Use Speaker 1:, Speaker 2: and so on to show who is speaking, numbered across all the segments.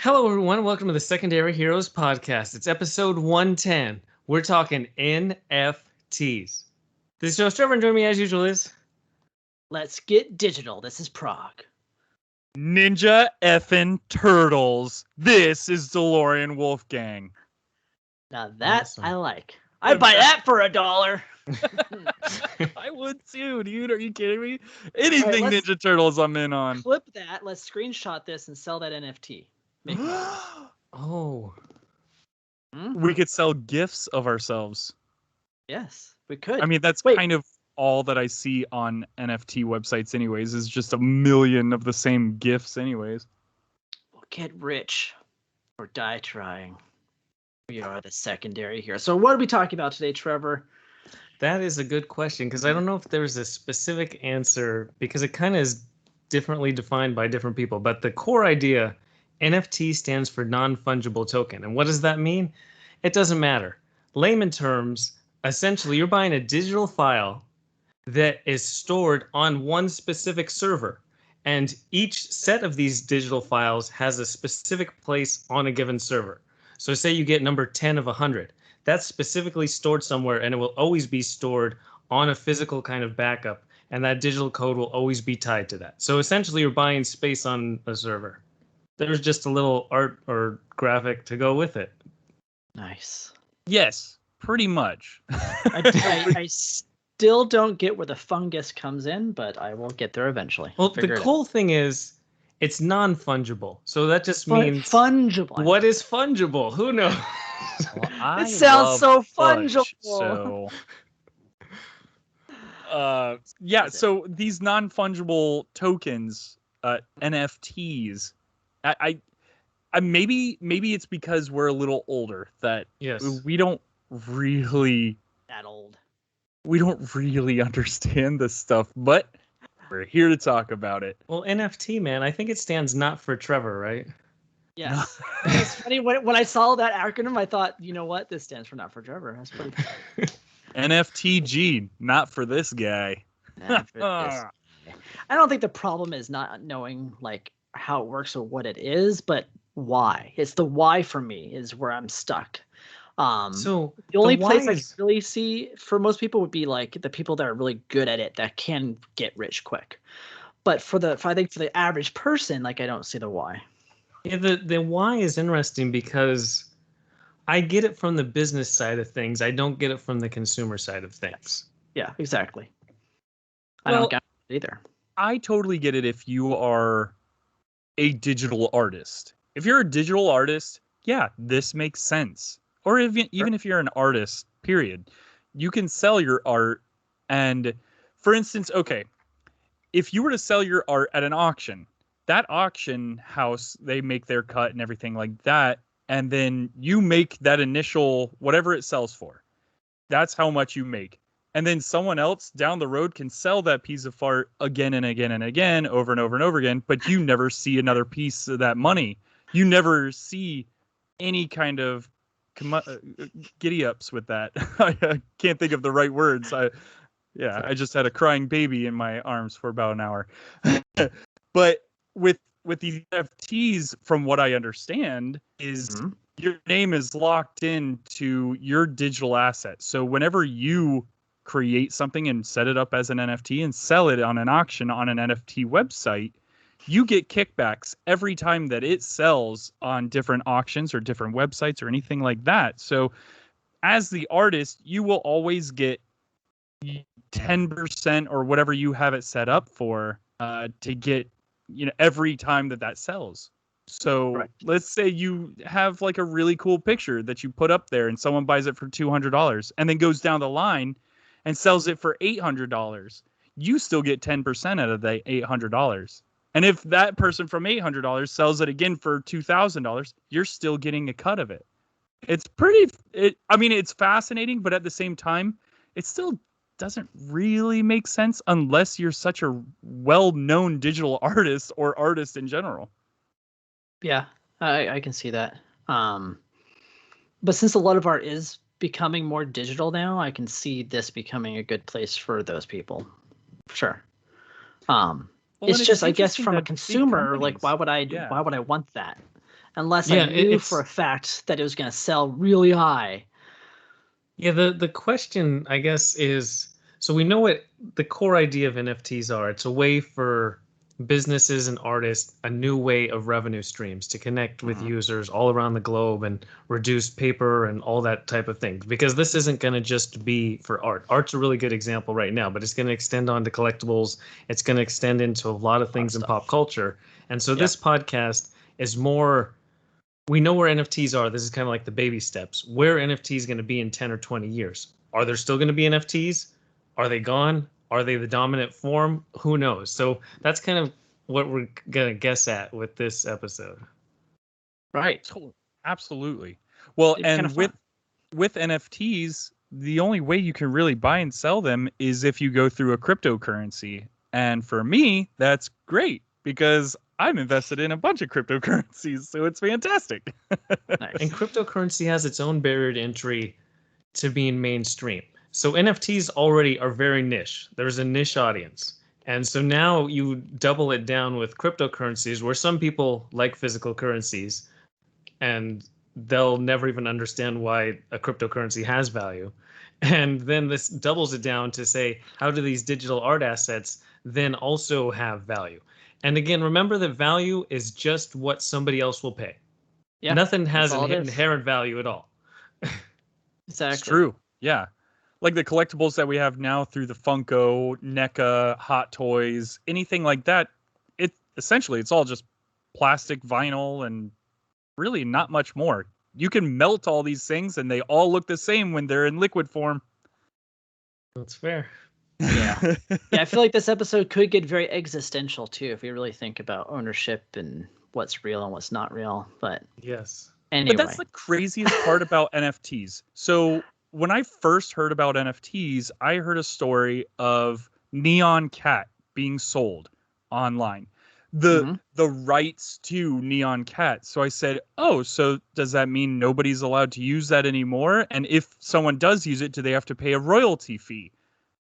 Speaker 1: Hello, everyone. Welcome to the Secondary Heroes podcast. It's episode 110. We're talking NFTs. This is your host, Trevor, and joining me as usual is...
Speaker 2: Let's get digital. This is Prague.
Speaker 3: Ninja effing Turtles. This is DeLorean Wolfgang.
Speaker 2: Now that
Speaker 1: Awesome.
Speaker 2: I like. I'd buy that for $1.
Speaker 3: I would too, dude. Are you kidding me? Anything
Speaker 2: let's-
Speaker 3: Ninja Turtles I'm in on.
Speaker 2: Clip that. Let's screenshot this and sell that NFT. Make money.
Speaker 1: Oh.
Speaker 3: We could sell gifs of ourselves.
Speaker 2: Yes, we could.
Speaker 3: I mean, that's
Speaker 2: Wait.
Speaker 3: kind of all that I see on NFT websites anyways, is just a million of the same gifs anyways.
Speaker 2: We'll get rich or die trying. We are the secondary here. So what are we talking about today, Trevor?
Speaker 1: That is a good question, because I don't know if there's a specific answer, because it kind of is differently defined by different people. But the core idea, NFT stands for non-fungible token. And what does that mean? It doesn't matter. Layman terms, essentially, you're buying a digital file that is stored on one specific server. And each set of these digital files has a specific place on a given server. So say you get number 10 of 100. That's specifically stored somewhere, and it will always be stored on a physical kind of backup. And that digital code will always be tied to that. So essentially, you're buying space on a server. There's just a little art or graphic to go with it.
Speaker 2: Nice.
Speaker 3: Yes, pretty much.
Speaker 2: I still don't get where the fungus comes in, but I will get there eventually.
Speaker 1: Well,
Speaker 2: Figure
Speaker 1: the
Speaker 2: it
Speaker 1: cool thing is, it's non-fungible. So that just
Speaker 2: out.
Speaker 1: means...
Speaker 2: Fungible.
Speaker 1: What is fungible? Who knows?
Speaker 3: Well, I
Speaker 2: It sounds so
Speaker 3: love fudge,
Speaker 2: fungible.
Speaker 3: So, yeah.
Speaker 2: Is it?
Speaker 3: So these non-fungible tokens, NFTs, I maybe it's because we're a little older that
Speaker 1: Yes.
Speaker 3: we don't really
Speaker 2: That old.
Speaker 3: understand this stuff, but we're here to talk about it.
Speaker 1: Well, NFT, man, I think it stands not for Trevor, right?
Speaker 2: Yes. It's funny when I saw that acronym, I thought, you know what? This stands for not for Trevor. That's pretty
Speaker 3: NFTG, not for this guy.
Speaker 2: Not for this. I don't think the problem is not knowing like how it works or what it is, but why. It's the why for me is where I'm stuck.
Speaker 1: So
Speaker 2: The only
Speaker 1: why
Speaker 2: place I
Speaker 1: is-
Speaker 2: can really see for most people would be like the people that are really good at it that can get rich quick. But I think for the average person, like I don't see the why.
Speaker 1: Yeah, the why is interesting because I get it from the business side of things. I don't get it from the consumer side of things.
Speaker 2: Yeah, exactly. I
Speaker 3: Well,
Speaker 2: don't get it either.
Speaker 3: I totally get it if you are a digital artist. If you're a digital artist, yeah, this makes sense. Or even if you're an artist, period, you can sell your art. And for instance, okay, if you were to sell your art at an auction, that auction house, they make their cut and everything like that. And then you make that initial, whatever it sells for. That's how much you make. And then someone else down the road can sell that piece of art again and again and again, over and over and over again. But you never see another piece of that money. You never see any kind of giddy ups with that. I can't think of the right words. I just had a crying baby in my arms for about an hour. But with these NFTs, from what I understand, is your name is locked into your digital asset. So whenever you create something and set it up as an NFT and sell it on an auction on an NFT website, you get kickbacks every time that it sells on different auctions or different websites or anything like that. So as the artist, you will always get 10% or whatever you have it set up for to get, every time that sells. So
Speaker 2: Right.
Speaker 3: Let's say you have like a really cool picture that you put up there and someone buys it for $200 and then goes down the line and sells it for $800. You still get 10% out of the $800. And if that person from $800 sells it again for $2,000, you're still getting a cut of it. It's it's fascinating, but at the same time, it still doesn't really make sense unless you're such a well-known digital artist or artist in general.
Speaker 2: Yeah, I can see that. But since a lot of art is becoming more digital now, I can see this becoming a good place for those people. Sure.
Speaker 3: Well,
Speaker 2: It's
Speaker 3: and
Speaker 2: just, I guess,
Speaker 3: interesting
Speaker 2: from a
Speaker 3: that big
Speaker 2: consumer, like,
Speaker 3: companies-
Speaker 2: why would I want that? unless
Speaker 1: Yeah,
Speaker 2: I knew
Speaker 1: it's
Speaker 2: for a fact that it was going to sell really high.
Speaker 1: yeah. The question, I guess, is so we know what the core idea of NFTs are. It's a way for businesses and artists a new way of revenue streams to connect with users all around the globe and reduce paper and all that type of thing. Because this isn't going to just be for art. Art's a really good example right now, but it's going to extend on to collectibles. It's going to extend into a lot of things in pop culture. And so this podcast is more, we know where NFTs are. This is kind of like the baby steps. Where NFTs going to be in 10 or 20 years? Are there still going to be NFTs? Are they gone? Are they the dominant form? Who knows? So that's kind of what we're going to guess at with this episode.
Speaker 2: Right.
Speaker 3: Absolutely. Well,
Speaker 2: It'd be kinda
Speaker 3: and
Speaker 2: fun.
Speaker 3: with NFTs, the only way you can really buy and sell them is if you go through a cryptocurrency. And for me, that's great because I'm invested in a bunch of cryptocurrencies, so it's fantastic.
Speaker 2: Nice.
Speaker 1: And cryptocurrency has its own barrier to entry to being mainstream. So NFTs already are very niche. There's a niche audience. And so now you double it down with cryptocurrencies where some people like physical currencies and they'll never even understand why a cryptocurrency has value. And then this doubles it down to say, how do these digital art assets then also have value? And again, remember that value is just what somebody else will pay.
Speaker 2: Yeah.
Speaker 1: Nothing has
Speaker 2: all
Speaker 1: an
Speaker 2: it is.
Speaker 1: inherent value at all.
Speaker 2: Exactly.
Speaker 3: It's true. Yeah. Like the collectibles that we have now through the Funko, NECA, Hot Toys, anything like that, it essentially it's all just plastic, vinyl, and really not much more. You can melt all these things and they all look the same when they're in liquid form.
Speaker 1: That's fair.
Speaker 2: Yeah. Yeah, I feel like this episode could get very existential too if we really think about ownership and what's real and what's not real. But
Speaker 1: Yes.
Speaker 2: anyway.
Speaker 3: But that's the craziest part about NFTs. So when I first heard about NFTs, I heard a story of Neon Cat being sold online. The rights to Neon Cat. So I said, "Oh, so does that mean nobody's allowed to use that anymore? And if someone does use it, do they have to pay a royalty fee?"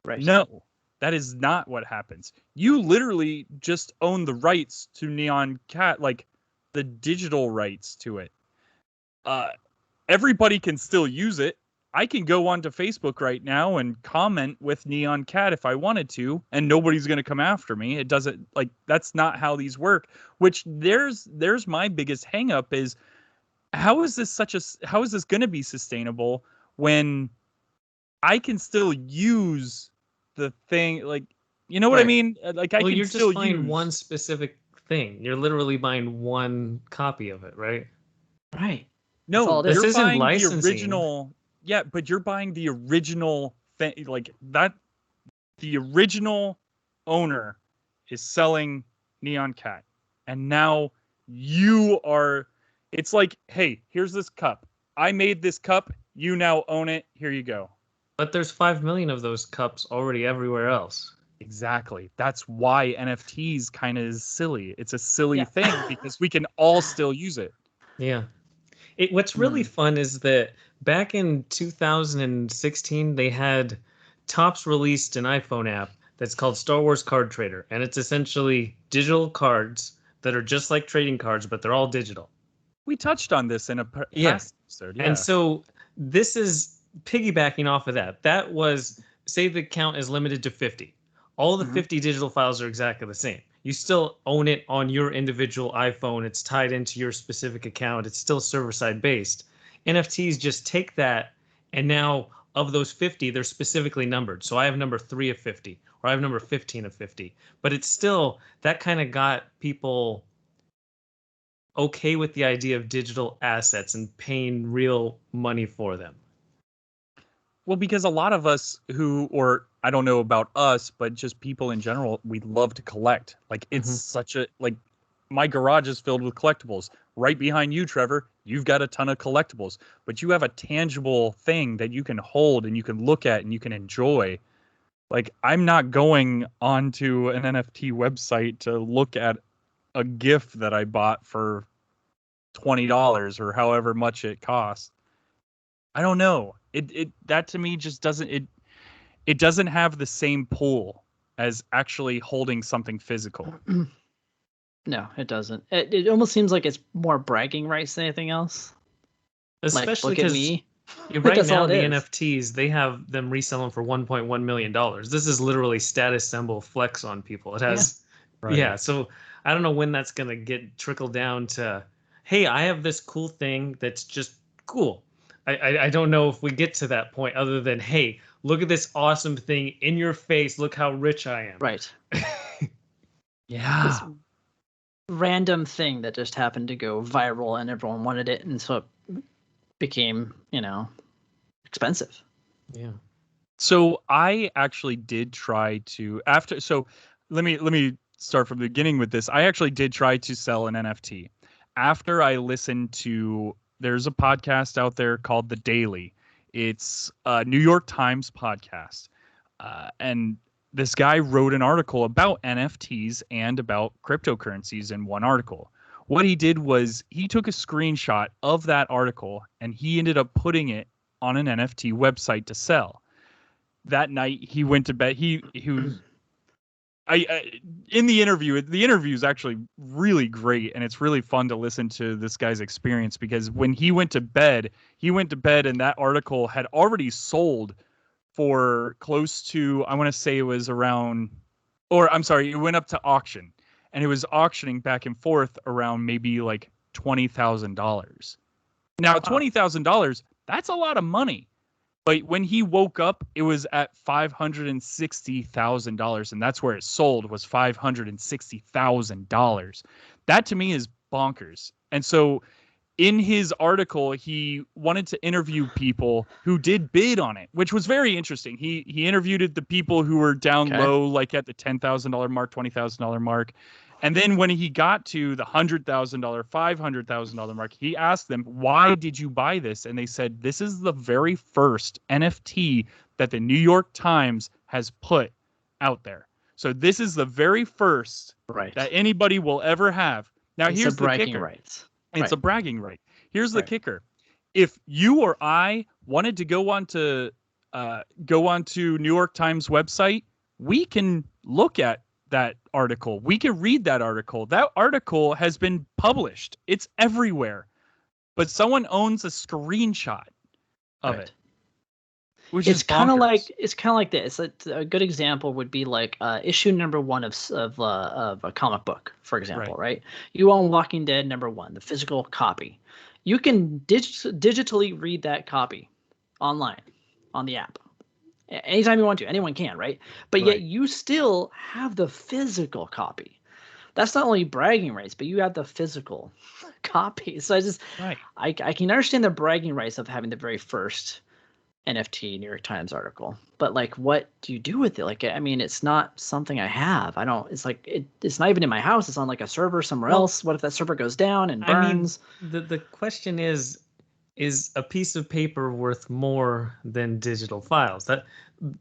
Speaker 2: Right.
Speaker 3: No. That is not what happens. You literally just own the rights to Neon Cat, like the digital rights to it. Everybody can still use it. I can go onto Facebook right now and comment with Neon Cat if I wanted to, and nobody's going to come after me. It doesn't, like, that's not how these work. Which there's my biggest hang up is how is this going to be sustainable when I can still use the thing, like, you know what I
Speaker 1: Right.
Speaker 3: mean? Like, I
Speaker 1: Well,
Speaker 3: can
Speaker 1: you're
Speaker 3: still
Speaker 1: just buying
Speaker 3: use
Speaker 1: one specific thing. You're literally buying one copy of it, right?
Speaker 2: Right. That's
Speaker 3: No,
Speaker 2: all it
Speaker 1: This
Speaker 2: is.
Speaker 3: you're
Speaker 1: isn't
Speaker 3: buying the
Speaker 1: licensing.
Speaker 3: original. Yeah, but you're buying the original thing, like that. The original owner is selling Neon Cat, and now you are. It's like, hey, here's this cup. I made this cup. You now own it. Here you go.
Speaker 1: But there's 5 million of those cups already everywhere else.
Speaker 3: Exactly. That's why NFTs kind of is silly. It's a silly
Speaker 2: Yeah.
Speaker 3: thing because we can all still use it.
Speaker 1: Yeah. What's really fun is that back in 2016, they had Topps released an iPhone app that's called Star Wars Card Trader. And it's essentially digital cards that are just like trading cards, but they're all digital.
Speaker 3: We touched on this in a past episode. Yeah.
Speaker 1: And so this is piggybacking off of that. That was, say the count is limited to 50. All the 50 digital files are exactly the same. You still own it on your individual iPhone. It's tied into your specific account. It's still server-side based. NFTs just take that, and now of those 50, they're specifically numbered. So I have number 3 of 50, or I have number 15 of 50. But it's still, that kind of got people okay with the idea of digital assets and paying real money for them.
Speaker 3: Well, because a lot of us or I don't know about us, but just people in general, we love to collect. Like it's such a, like my garage is filled with collectibles. Right behind you, Trevor, you've got a ton of collectibles, but you have a tangible thing that you can hold and you can look at and you can enjoy. Like I'm not going onto an NFT website to look at a gift that I bought for $20 or however much it costs. I don't know. It that to me just doesn't it doesn't have the same pull as actually holding something physical.
Speaker 2: No, it doesn't. It almost seems like it's more bragging rights than anything else.
Speaker 1: Especially
Speaker 2: like, look at
Speaker 1: because
Speaker 2: me.
Speaker 1: right
Speaker 2: That's
Speaker 1: now
Speaker 2: all
Speaker 1: the
Speaker 2: it is.
Speaker 1: NFTs, they have them reselling for $1.1 million. This is literally status symbol flex on people. It
Speaker 2: Yeah.
Speaker 1: has,
Speaker 3: Right.
Speaker 1: yeah. So I don't know when that's gonna get trickled down to, hey, I have this cool thing that's just cool. I don't know if we get to that point other than, hey, look at this awesome thing in your face. Look how rich I am.
Speaker 2: Right.
Speaker 3: Yeah.
Speaker 2: This random thing that just happened to go viral and everyone wanted it, and so it became, expensive.
Speaker 1: Yeah.
Speaker 3: So I actually did try to let me start from the beginning with this. I actually did try to sell an NFT. After I listened to there's a podcast out there called The Daily. It's a New York Times podcast. And this guy wrote an article about NFTs and about cryptocurrencies in one article. What he did was he took a screenshot of that article and he ended up putting it on an NFT website to sell. That night he went to bed. He was in the interview is actually really great, and it's really fun to listen to this guy's experience, because when he went to bed and that article had already sold for close to, I want to say it was around, or I'm sorry, it went up to auction, and it was auctioning back and forth around maybe like $20,000. Now, $20,000, that's a lot of money. But when he woke up, it was at $560,000, and that's where it sold, was $560,000. That to me is bonkers. And so in his article, he wanted to interview people who did bid on it, which was very interesting. He interviewed the people who were down low, like at the $10,000 mark, $20,000 mark. And then when he got to the $100,000, $500,000 mark, he asked them, why did you buy this? And they said, this is the very first NFT that the New York Times has put out there. So this is the very first that anybody will ever have. Now, here's the kicker.
Speaker 2: Rights.
Speaker 3: It's a bragging right. Here's the kicker. If you or I wanted to go onto New York Times website, we can look at that article. We can read that article. That article has been published. It's everywhere. But someone owns a screenshot of it. Which is
Speaker 2: kind of like this. A good example would be like issue number 1 of a comic book, for example, right? You own Walking Dead number 1, the physical copy. You can digitally read that copy online on the app. Anytime you want to, anyone can, right? But yet you still have the physical copy. That's not only bragging rights, but you have the physical copy. So I can understand the bragging rights of having the very first NFT New York Times article, but like, what do you do with it? Like, I mean, it's not something I have. I don't. It's like it's not even in my house. It's on like a server somewhere else. What if that server goes down and burns?
Speaker 1: I mean, the question is a piece of paper worth more than digital files? That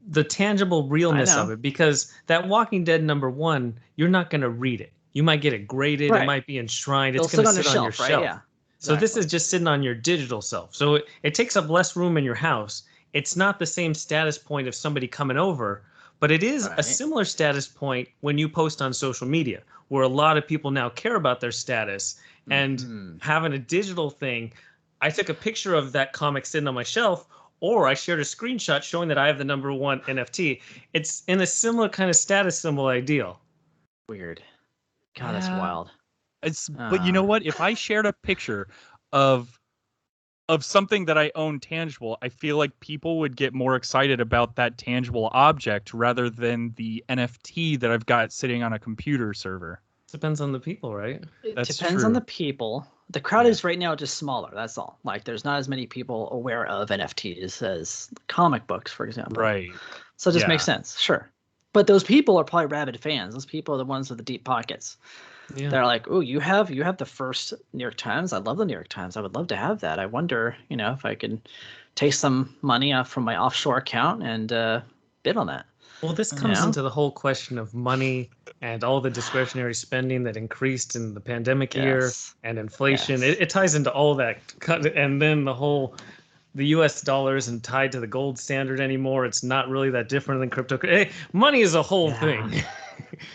Speaker 1: the tangible realness of it, because that Walking Dead number 1, you're not going to read it. You might get it graded. It might be enshrined. It's going to sit on your shelf. Right? Yeah. So this is just sitting on your digital self. So it takes up less room in your house. It's not the same status point of somebody coming over, but it is a similar status point when you post on social media, where a lot of people now care about their status. And having a digital thing, I took a picture of that comic sitting on my shelf, or I shared a screenshot showing that I have the number 1 NFT. It's in a similar kind of status symbol ideal.
Speaker 2: Weird. God, that's wild.
Speaker 3: But you know what? If I shared a picture of something that I own tangible, I feel like people would get more excited about that tangible object rather than the NFT that I've got sitting on a computer server.
Speaker 1: Depends on the people, right?
Speaker 2: It depends on the people. The crowd is right now just smaller. That's all. Like, there's not as many people aware of NFTs as comic books, for example.
Speaker 3: Right.
Speaker 2: So it just makes sense. Sure. But those people are probably rabid fans. Those people are the ones with the deep pockets. Yeah. They're like, oh, you have the first New York Times. I love the New York Times. I would love to have that. I wonder, if I could take some money off from my offshore account and bid on that.
Speaker 1: Well, this comes into the whole question of money and all the discretionary spending that increased in the pandemic year and inflation. It ties into all that. And then the US dollar isn't tied to the gold standard anymore. It's not really that different than crypto. Money is a whole thing.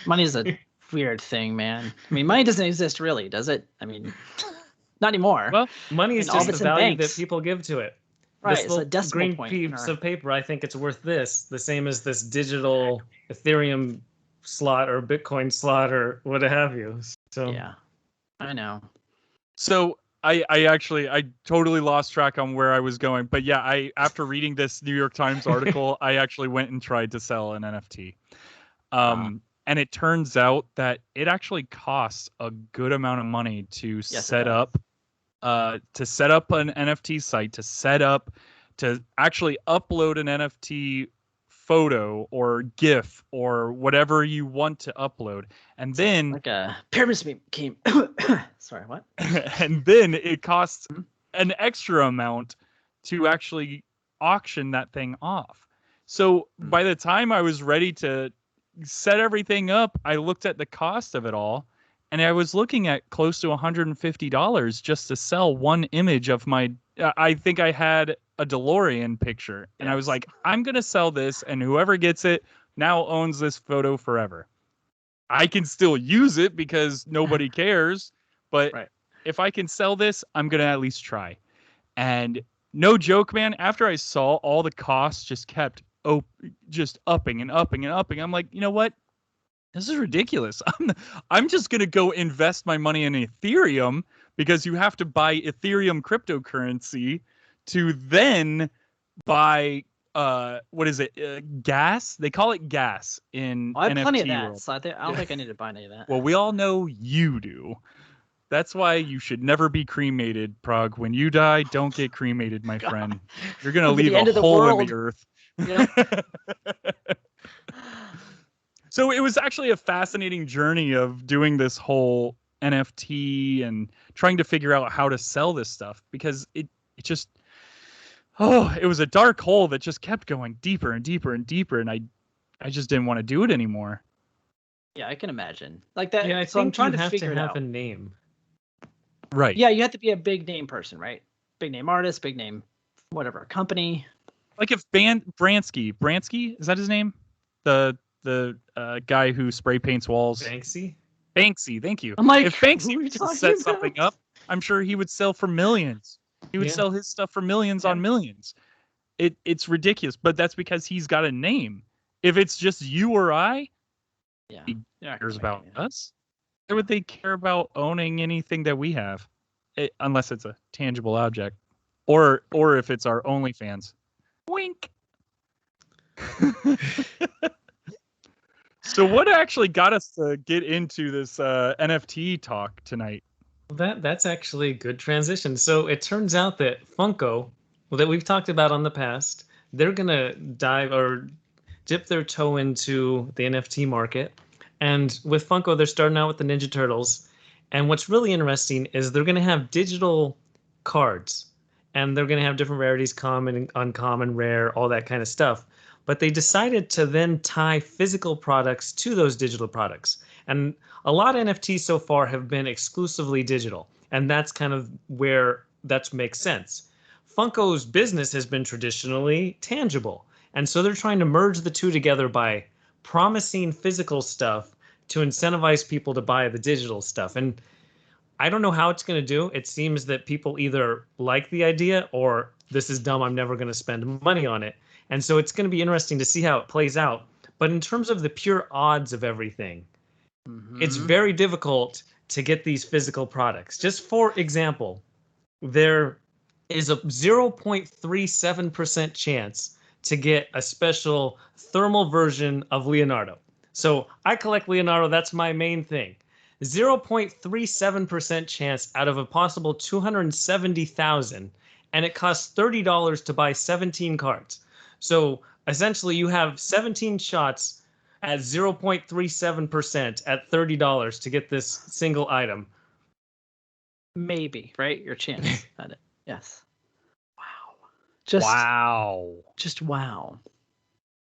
Speaker 2: Money is a weird thing, man. I mean, money doesn't exist really, does it? I mean, not anymore.
Speaker 3: Well,
Speaker 1: Money is
Speaker 2: And all
Speaker 1: just
Speaker 2: of
Speaker 1: the
Speaker 2: it's in
Speaker 1: value that
Speaker 2: banks.
Speaker 1: people give to it.
Speaker 2: Right,
Speaker 1: This
Speaker 2: it's a
Speaker 1: little
Speaker 2: decimal
Speaker 1: green
Speaker 2: point.
Speaker 1: piece of paper, I think it's worth this, the same as this digital Ethereum slot or Bitcoin slot or what have you. So
Speaker 2: Yeah, I know.
Speaker 3: So I totally lost track on where I was going, but yeah, after reading this New York Times article, I actually went and tried to sell an NFT. And it turns out that it actually costs a good amount of money to set up an NFT site, to actually upload an NFT photo or GIF or whatever you want to upload. And then
Speaker 2: like a pyramid scheme. Sorry, what?
Speaker 3: And then it costs an extra amount to actually auction that thing off. So by the time I was ready to set everything up, I looked at the cost of it all, and I was looking at close to $150 just to sell one image of my. I think I had a DeLorean picture, and I was like, I'm gonna sell this, and whoever gets it now owns this photo forever. I can still use it because nobody cares, but if I can sell this, I'm gonna at least try. And no joke, man, after I saw all the costs just kept just upping and upping and upping, I'm like, you know what? This is ridiculous. I'm just gonna go invest my money in Ethereum, because you have to buy Ethereum cryptocurrency to then buy what is it? Gas? They call it gas in
Speaker 2: I have
Speaker 3: NFT
Speaker 2: plenty of that,
Speaker 3: world.
Speaker 2: so I don't think I need to buy any of that.
Speaker 3: Well, we all know you do. That's why you should never be cremated, Prague. When you die, don't get cremated, my friend. You're gonna leave a hole in the earth.
Speaker 2: Yep.
Speaker 3: So it was actually a fascinating journey of doing this whole NFT and trying to figure out how to sell this stuff, because it just it was a dark hole that just kept going deeper and deeper and deeper, and I just didn't want to do it anymore.
Speaker 2: Yeah, I can imagine. Like that.
Speaker 1: yeah, I
Speaker 2: so I'm
Speaker 1: think
Speaker 2: trying
Speaker 1: you
Speaker 2: to
Speaker 1: have
Speaker 2: figure
Speaker 1: to
Speaker 2: it
Speaker 1: have
Speaker 2: out.
Speaker 1: a name.
Speaker 3: Right.
Speaker 2: Yeah, you have to be a big name person, right? Big name artist, big name whatever company.
Speaker 3: Like if Bransky, is that his name? The guy who spray paints walls. Banksy, thank you.
Speaker 2: I'm like,
Speaker 3: if Banksy
Speaker 2: who are you
Speaker 3: was to
Speaker 2: talking
Speaker 3: set
Speaker 2: about?
Speaker 3: something up, I'm sure he would sell for millions. He would sell his stuff for millions on millions. It's ridiculous, but that's because he's got a name. If it's just you or I, he cares about us. Why would they care about owning anything that we have? Unless it's a tangible object, or if it's our OnlyFans. Wink. So what actually got us to get into this NFT talk tonight?
Speaker 1: Well, that's actually a good transition. So it turns out that Funko, that we've talked about on the past, they're gonna dive or dip their toe into the NFT market. And with Funko, they're starting out with the Ninja Turtles. And what's really interesting is they're gonna have digital cards, and they're gonna have different rarities, common, uncommon, rare, all that kind of stuff. But they decided to then tie physical products to those digital products. And a lot of NFTs so far have been exclusively digital. And that's kind of where that makes sense. Funko's business has been traditionally tangible. And so they're trying to merge the two together by promising physical stuff to incentivize people to buy the digital stuff. And I don't know how it's going to do. It seems that people either like the idea or this is dumb, I'm never going to spend money on it. And so it's going to be interesting to see how it plays out. But in terms of the pure odds of everything, it's very difficult to get these physical products. Just for example, there is a 0.37% chance to get a special thermal version of Leonardo. So I collect Leonardo, that's my main thing. 0.37% chance out of a possible 270,000, and it costs $30 to buy 17 cards. So essentially you have 17 shots at 0.37% at $30 to get this single item.
Speaker 2: Maybe, right? Your chance at it. Yes. Wow. Just wow.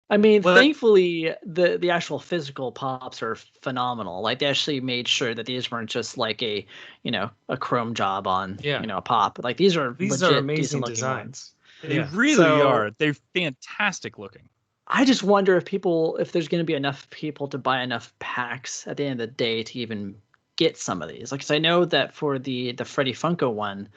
Speaker 2: I mean, thankfully, the actual physical pops are phenomenal. Like they actually made sure that these weren't just like a chrome job on a pop. Like these are legit,
Speaker 1: amazing
Speaker 2: decent looking
Speaker 1: designs.
Speaker 2: ones.
Speaker 3: They really are. They're fantastic looking.
Speaker 2: I just wonder if there's going to be enough people to buy enough packs at the end of the day to even get some of these. Like, 'cause I know that for the Freddy Funko one,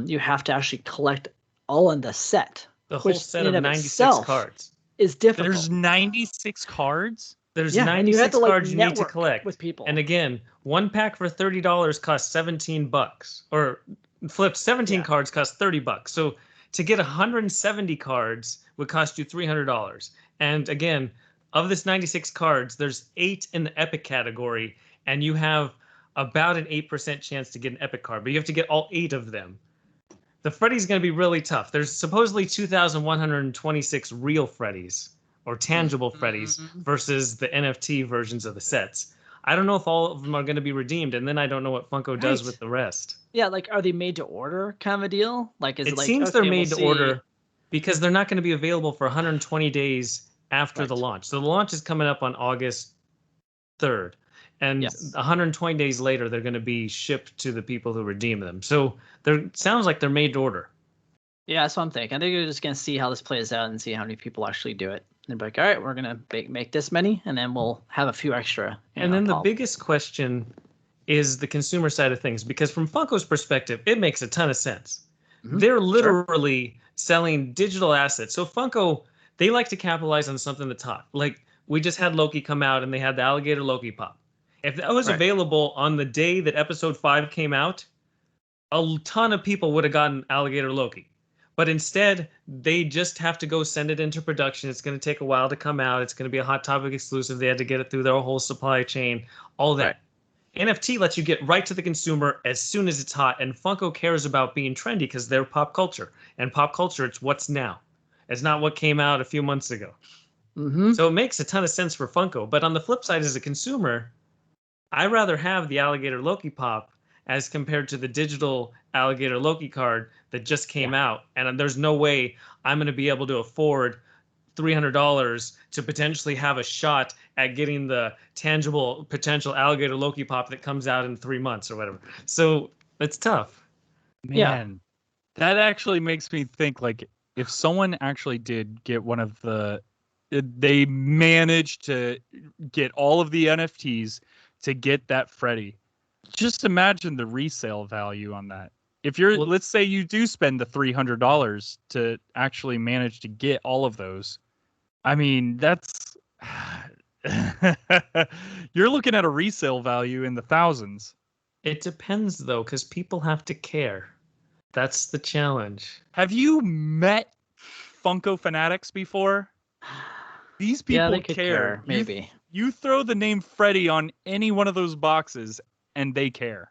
Speaker 2: you have to actually collect all in the set,
Speaker 1: The whole
Speaker 2: which
Speaker 1: set
Speaker 2: in
Speaker 1: of
Speaker 2: and
Speaker 1: 96
Speaker 2: itself
Speaker 1: cards.
Speaker 2: is difficult.
Speaker 3: There's 96 cards.
Speaker 1: There's
Speaker 2: Yeah, and you have
Speaker 1: 96
Speaker 2: to, like,
Speaker 1: cards you need to
Speaker 2: network
Speaker 1: collect
Speaker 2: with people.
Speaker 1: And again, one pack for $30 costs $17, or flipped 17
Speaker 2: Yeah.
Speaker 1: cards cost $30. So to get 170 cards would cost you $300. And again, of this 96 cards, there's 8 in the epic category, and you have about an 8% chance to get an epic card, but you have to get all 8 of them. The Freddy's going to be really tough. There's supposedly 2,126 real Freddy's or tangible Freddy's versus the NFT versions of the sets. I don't know if all of them are going to be redeemed, and then I don't know what Funko does
Speaker 2: Right.
Speaker 1: with the rest.
Speaker 2: Yeah, like, are they made to order kind of a deal? Like, is it
Speaker 1: It
Speaker 2: like,
Speaker 1: seems
Speaker 2: okay,
Speaker 1: they're
Speaker 2: we'll
Speaker 1: made to
Speaker 2: see.
Speaker 1: order because they're not going to be available for 120 days after the
Speaker 2: Right.
Speaker 1: launch. So the launch is coming up on August 3rd. And
Speaker 2: Yes.
Speaker 1: 120 days later, they're going to be shipped to the people who redeem them. So they're sounds like they're made to order.
Speaker 2: Yeah, that's what I'm thinking. I think we're just gonna see how this plays out and see how many people actually do it. And be like, all right, we're gonna make this many, and then we'll have a few extra.
Speaker 1: And then the biggest question is the consumer side of things, because from Funko's perspective, it makes a ton of sense.
Speaker 2: Mhm.
Speaker 1: They're literally selling digital assets. So Funko, they like to capitalize on something that's hot. Like, we just had Loki come out and they had the alligator Loki pop. If that was
Speaker 2: Right.
Speaker 1: available on the day that episode 5 came out, a ton of people would have gotten alligator Loki. But instead, they just have to go send it into production. It's going to take a while to come out. It's going to be a Hot Topic exclusive. They had to get it through their whole supply chain, all that. Right. NFT lets you get right to the consumer as soon as it's hot, and Funko cares about being trendy because they're pop culture. And pop culture, it's what's now. It's not what came out a few months ago.
Speaker 2: Mm-hmm.
Speaker 1: So it makes a ton of sense for Funko. But on the flip side, as a consumer, I'd rather have the alligator Loki pop as compared to the digital alligator Loki card that just came out. And there's no way I'm going to be able to afford $300 to potentially have a shot at getting the tangible potential alligator Loki pop that comes out in 3 months or whatever. So it's tough.
Speaker 3: Man, that actually makes me think, like, if someone actually did get one of they managed to get all of the NFTs to get that Freddy. Just imagine the resale value on that. If you're, let's say you do spend the $300 to actually manage to get all of those. I mean, that's you're looking at a resale value in the thousands.
Speaker 1: It depends though, because people have to care. That's the challenge.
Speaker 3: Have you met Funko fanatics before? These people
Speaker 2: they could care. Maybe
Speaker 3: you throw the name Freddy on any one of those boxes, and they care.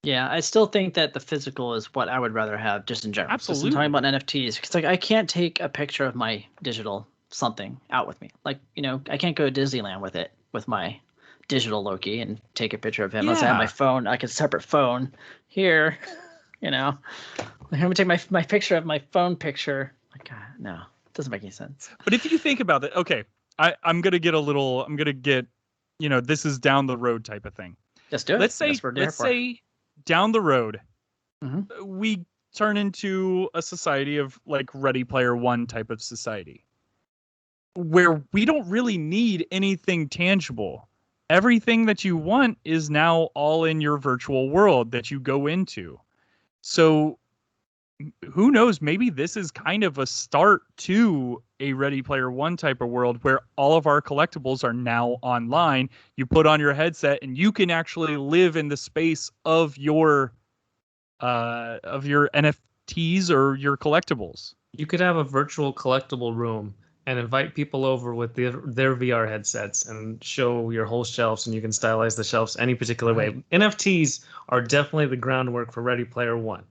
Speaker 2: Yeah, I still think that the physical is what I would rather have, just in general.
Speaker 3: Absolutely.
Speaker 2: Just talking about NFTs, because like I can't take a picture of my digital something out with me. Like, I can't go to Disneyland with it, with my digital Loki, and take a picture of him. Unless I have my phone, like a separate phone here. I'm gonna take my picture of my phone picture. Like, no, it doesn't make any sense.
Speaker 3: But if you think about it, okay, I'm gonna get, this is down the road type of thing.
Speaker 2: Let's do it.
Speaker 3: Let's say down the road, we turn into a society of like Ready Player One type of society, where we don't really need anything tangible. Everything that you want is now all in your virtual world that you go into. So who knows, maybe this is kind of a start to a Ready Player One type of world where all of our collectibles are now online. You put on your headset and you can actually live in the space of your NFTs or your collectibles.
Speaker 1: You could have a virtual collectible room and invite people over with their VR headsets and show your whole shelves, and you can stylize the shelves any particular way. NFTs are definitely the groundwork for Ready Player One,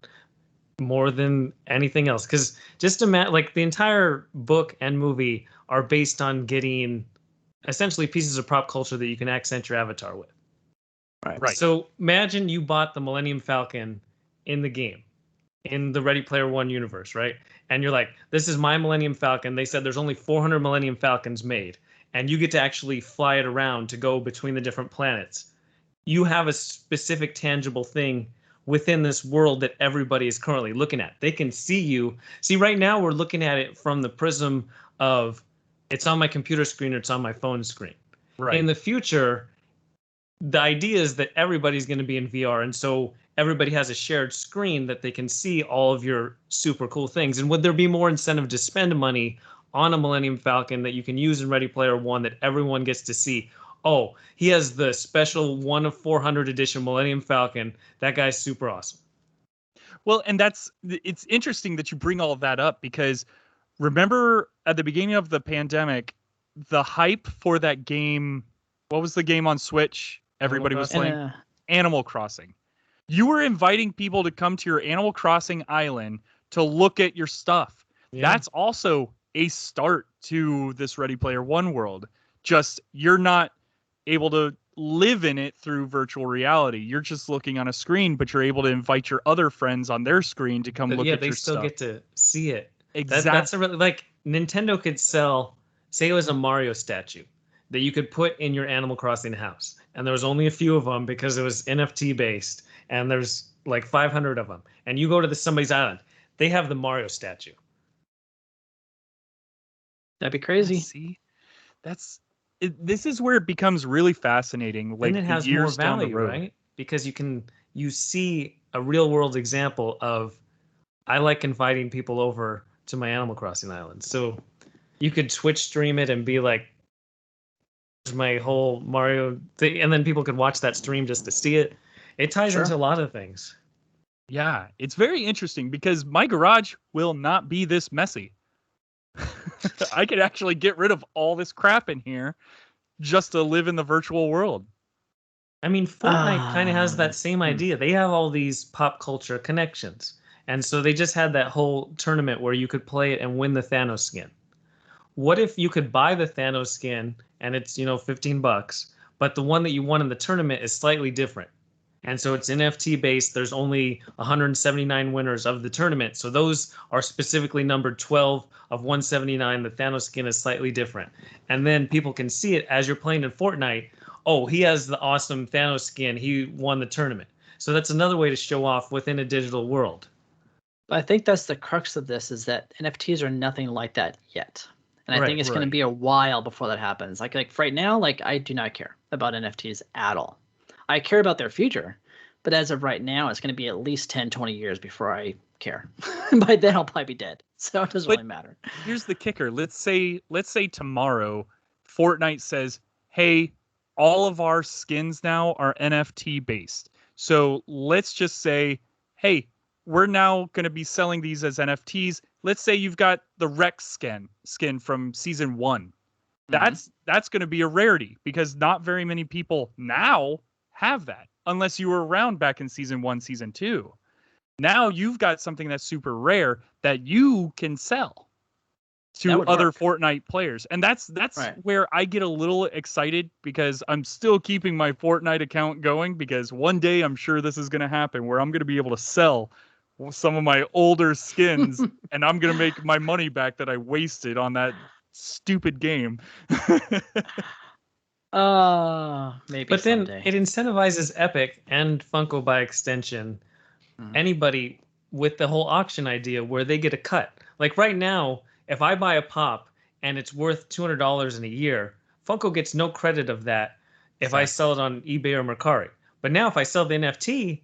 Speaker 1: more than anything else. Because just imagine, like, the entire book and movie are based on getting essentially pieces of prop culture that you can accent your avatar with.
Speaker 3: Right.
Speaker 1: So imagine you bought the Millennium Falcon in the game, in the Ready Player One universe, right? And you're like, this is my Millennium Falcon. They said there's only 400 Millennium Falcons made, and you get to actually fly it around to go between the different planets. You have a specific tangible thing within this world that everybody is currently looking at. They can see you. See, right now we're looking at it from the prism of it's on my computer screen or it's on my phone screen.
Speaker 3: Right.
Speaker 1: In the future, the idea is that everybody's going to be in VR, and so everybody has a shared screen that they can see all of your super cool things. And would there be more incentive to spend money on a Millennium Falcon that you can use in Ready Player One that everyone gets to see? Oh, he has the special 1 of 400 edition Millennium Falcon. That guy's super awesome.
Speaker 3: Well, and it's interesting that you bring all of that up, because remember at the beginning of the pandemic, the hype for that game, what was the game on Switch everybody was playing? Animal Crossing. You were inviting people to come to your Animal Crossing island to look at your stuff. Yeah. That's also a start to this Ready Player One world. Just you're not able to live in it through virtual reality. You're just looking on a screen, but you're able to invite your other friends on their screen to come look at your stuff. Yeah, they
Speaker 1: still get to see it.
Speaker 3: Exactly.
Speaker 1: That's a really, like, Nintendo could sell, say it was a Mario statue that you could put in your Animal Crossing house. And there was only a few of them because it was NFT based. And there's like 500 of them. And you go to somebody's island, they have the Mario statue.
Speaker 2: That'd be crazy.
Speaker 3: See, this is where it becomes really fascinating. Like,
Speaker 1: and it has more value, right? Because you see a real world example of, I like inviting people over to my Animal Crossing island. So you could Twitch stream it and be like, my whole Mario thing, and then people could watch that stream just to see it. It ties into a lot of things.
Speaker 3: Yeah, it's very interesting because my garage will not be this messy. I could actually get rid of all this crap in here just to live in the virtual world.
Speaker 1: I mean, Fortnite kind of has that same idea. They have all these pop culture connections. And so they just had that whole tournament where you could play it and win the Thanos skin. What if you could buy the Thanos skin and it's, $15, but the one that you won in the tournament is slightly different? And so it's NFT based. There's only 179 winners of the tournament. So those are specifically numbered 12 of 179. The Thanos skin is slightly different. And then people can see it as you're playing in Fortnite. Oh, he has the awesome Thanos skin. He won the tournament. So that's another way to show off within a digital world.
Speaker 2: I think that's the crux of this, is that NFTs are nothing like that yet. And I think it's going to be a while before that happens. Like right now, I do not care about NFTs at all. I care about their future, but as of right now, it's going to be at least 10, 20 years before I care. By then, I'll probably be dead. So it doesn't really matter. Here's
Speaker 3: the kicker. Let's say tomorrow, Fortnite says, hey, all of our skins now are NFT based. So let's just say, hey, we're now going to be selling these as NFTs. Let's say you've got the Rex skin from season 1. That's going to be a rarity because not very many people now have that unless you were around back in season 1, season 2. Now you've got something that's super rare that you can sell to other Fortnite players. And that's where I get a little excited because I'm still keeping my Fortnite account going, because one day I'm sure this is going to happen where I'm going to be able to sell some of my older skins and I'm going to make my money back that I wasted on that stupid game.
Speaker 2: Maybe.
Speaker 1: But
Speaker 2: someday.
Speaker 1: Then it incentivizes Epic and Funko by extension, anybody with the whole auction idea where they get a cut. Like right now, if I buy a pop and it's worth $200 in a year, Funko gets no credit of that if I sell it on eBay or Mercari. But now if I sell the NFT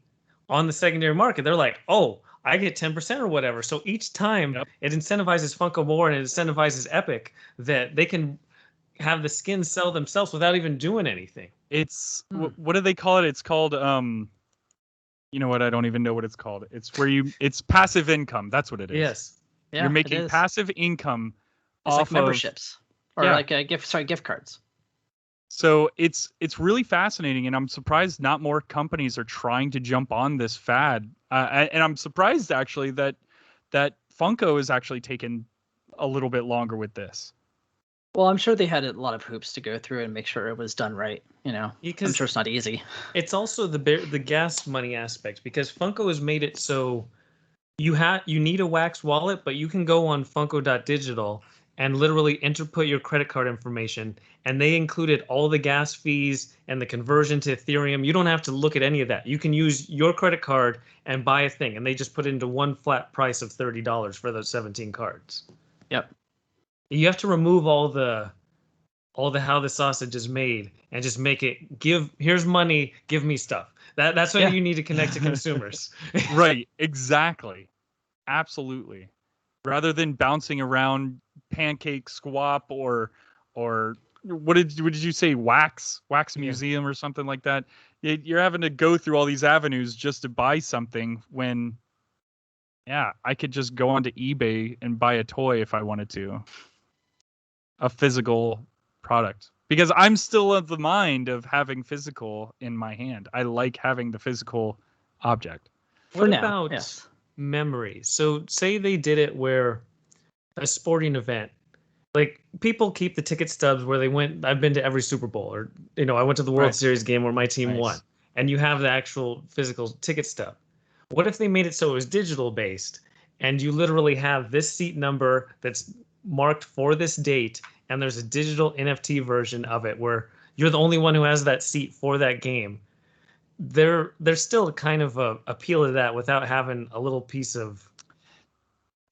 Speaker 1: on the secondary market, they're like, oh, I get 10% or whatever. So each time it incentivizes Funko more, and it incentivizes Epic that they can have the skins sell themselves without even doing anything.
Speaker 3: It's what do they call it? It's called you know what? I don't even know what it's called. It's where it's passive income. That's what it is.
Speaker 1: Yes.
Speaker 2: Yeah,
Speaker 3: you're making passive income
Speaker 2: off
Speaker 3: like
Speaker 2: memberships or gift cards.
Speaker 3: So it's really fascinating, and I'm surprised not more companies are trying to jump on this fad. And I'm surprised actually that Funko is actually taking a little bit longer with this.
Speaker 2: Well, I'm sure they had a lot of hoops to go through and make sure it was done right. I'm sure it's not easy.
Speaker 1: It's also the gas money aspect, because Funko has made it so you need a wax wallet, but you can go on Funko.digital and literally put your credit card information, and they included all the gas fees and the conversion to Ethereum. You don't have to look at any of that. You can use your credit card and buy a thing, and they just put it into one flat price of $30 for those 17 cards.
Speaker 2: Yep.
Speaker 1: You have to remove all the how the sausage is made and just make it here's money, give me stuff. That's what you need to connect to consumers.
Speaker 3: Right, exactly. Absolutely. Rather than bouncing around Pancake Swap or what did you say, Wax Museum or something like that? You're having to go through all these avenues just to buy something when I could just go onto eBay and buy a toy if I wanted to. A physical product. Because I'm still of the mind of having physical in my hand. I like having the physical object.
Speaker 1: What about memory? So say they did it where a sporting event, like people keep the ticket stubs where they went. I've been to every Super Bowl, or I went to the World Series game where my team won, and you have the actual physical ticket stub. What if they made it so it was digital based, and you literally have this seat number that's marked for this date, and there's a digital NFT version of it where you're the only one who has that seat for that game. There's still kind of a appeal to that without having a little piece of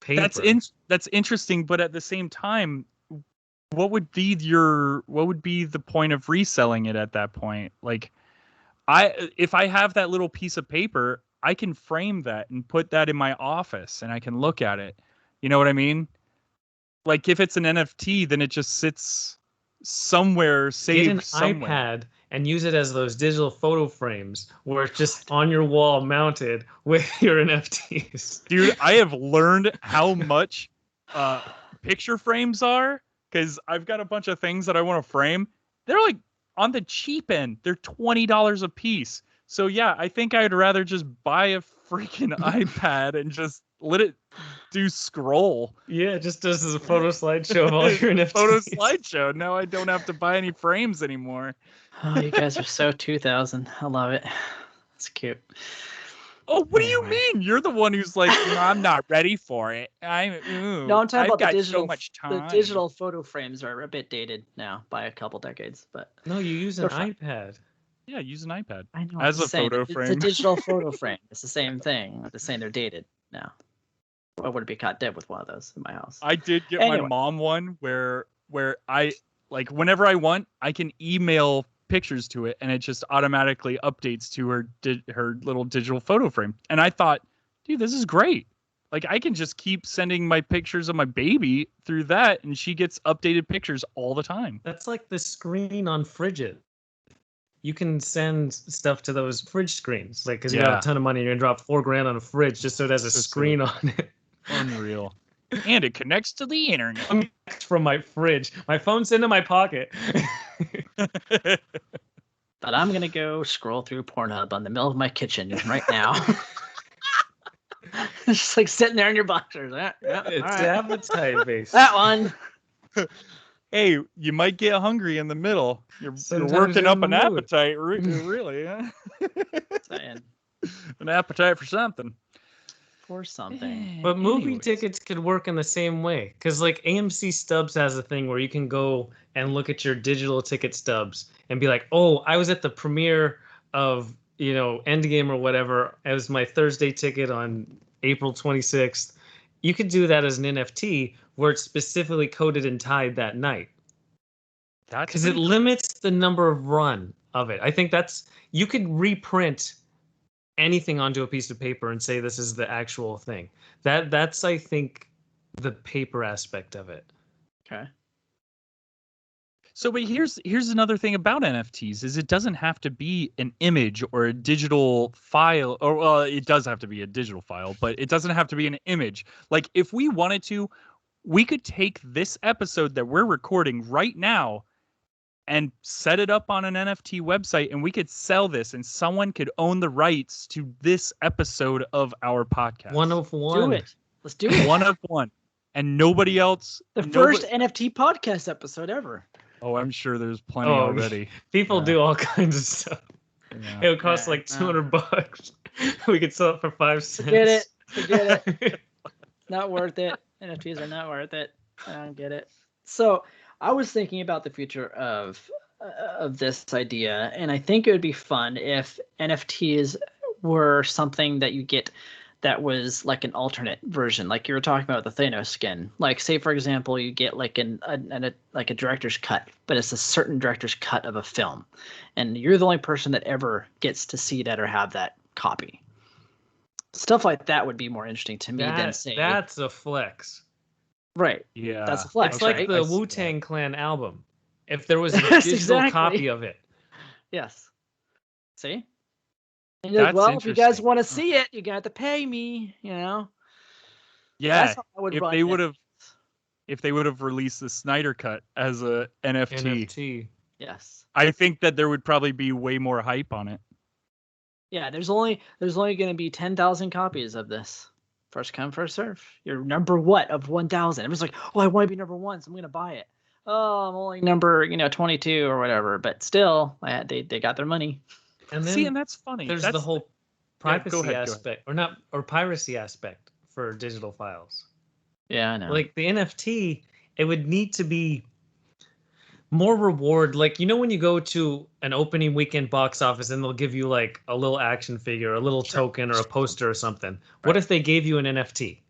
Speaker 1: paper.
Speaker 3: That's interesting, but at the same time, what would be the point of reselling it at that point? Like, if I have that little piece of paper, I can frame that and put that in my office and I can look at it. You know what I mean? Like if it's an NFT, then it just sits somewhere saved somewhere.
Speaker 1: Get an iPad and use it as those digital photo frames where it's just on your wall mounted with your NFTs.
Speaker 3: Dude, I have learned how much picture frames are because I've got a bunch of things that I want to frame. They're like on the cheap end. They're $20 a piece. So yeah, I think I'd rather just buy a freaking iPad and just let it do scroll.
Speaker 1: Yeah, it just does a photo slideshow of all your NFTs.
Speaker 3: Photo slideshow. Now I don't have to buy any frames anymore.
Speaker 2: Oh, you guys are so 2000. I love it. It's cute.
Speaker 3: Oh, what do you mean? You're the one who's like, I'm not ready for it.
Speaker 2: No, I'm talking about the digital.
Speaker 3: So much time.
Speaker 2: The digital photo frames are a bit dated now by a couple decades, but
Speaker 1: no, you use an iPad.
Speaker 3: Yeah, use an iPad.
Speaker 2: I know,
Speaker 3: as a photo frame.
Speaker 2: It's a digital photo frame. It's the same thing. I'm just saying they're dated now. I would be caught dead with one of those in my house.
Speaker 3: I did get my mom one where I like whenever I want, I can email pictures to it and it just automatically updates to her little digital photo frame. And I thought, dude, this is great. Like I can just keep sending my pictures of my baby through that and she gets updated pictures all the time.
Speaker 1: That's like the screen on fridges. You can send stuff to those fridge screens, like because you have a ton of money, you're gonna drop $4,000 on a fridge just so it has a screen on it.
Speaker 3: Unreal. And it connects to the internet.
Speaker 1: From my fridge. My phone's into my pocket.
Speaker 2: But I'm going to go scroll through Pornhub on the middle of my kitchen right now. It's just like sitting there in your boxers.
Speaker 1: It's appetite based.
Speaker 2: That one.
Speaker 3: Hey, you might get hungry in the middle. You're working up an appetite, really. Huh? An appetite for something.
Speaker 2: For something.
Speaker 1: But movie tickets could work in the same way. Because like AMC Stubs has a thing where you can go and look at your digital ticket stubs and be like, oh, I was at the premiere of, Endgame or whatever as my Thursday ticket on April 26th. You could do that as an NFT where it's specifically coded and tied that night. Because it limits the number of run of it. I think you could reprint anything onto a piece of paper and say this is the actual thing. That's I think the paper aspect of it.
Speaker 2: Okay.
Speaker 3: So, but here's another thing about NFTs is it doesn't have to be an image or a digital file, or well, it does have to be a digital file, but it doesn't have to be an image. Like if we wanted to, we could take this episode that we're recording right now and set it up on an NFT website, and we could sell this, and someone could own the rights to this episode of our podcast.
Speaker 1: 1 of 1.
Speaker 2: Do it. Let's do it.
Speaker 3: 1 of 1. And nobody else.
Speaker 2: First NFT podcast episode ever.
Speaker 3: Oh, I'm sure there's plenty already.
Speaker 1: People do all kinds of stuff. Yeah. It would cost like $200. We could sell it for 5 cents.
Speaker 2: Forget it. Not worth it. NFTs are not worth it. I don't get it. So I was thinking about the future of this idea, and I think it would be fun if NFTs were something that you get that was like an alternate version, like you were talking about the Thanos skin. Like, say for example, you get like like a director's cut, but it's a certain director's cut of a film, and you're the only person that ever gets to see that or have that copy. Stuff like that would be more interesting to me than say
Speaker 1: that's a flex.
Speaker 2: Right.
Speaker 3: Yeah.
Speaker 2: That's a flex.
Speaker 1: It's like
Speaker 2: right?
Speaker 1: the Wu-Tang Clan album. If there was a digital copy of it.
Speaker 2: Yes. See? And you're like,
Speaker 3: That's
Speaker 2: well, if you guys
Speaker 3: interesting.
Speaker 2: want to see it, you got to pay me, you know?
Speaker 3: Yeah.
Speaker 2: That's how I would
Speaker 3: If
Speaker 2: run
Speaker 3: they
Speaker 2: it.
Speaker 3: would have released the Snyder cut as a NFT,
Speaker 2: Yes.
Speaker 3: I think that there would probably be way more hype on it.
Speaker 2: Yeah, there's only going to be 10,000 copies of this. First come, first serve. You're number what of 1,000? Everyone's like, oh, I want to be number 1, so I'm going to buy it. Oh, I'm only number 22 or whatever, but still, they got their money.
Speaker 1: And then
Speaker 3: and that's funny.
Speaker 1: There's
Speaker 3: that's
Speaker 1: the whole privacy
Speaker 3: go ahead.
Speaker 1: aspect, or piracy aspect for digital files.
Speaker 2: Yeah, I know.
Speaker 1: Like the NFT, it would need to be more reward. Like, when you go to an opening weekend box office and they'll give you like a little action figure, a little token, or a poster or something. What if they gave you an NFT?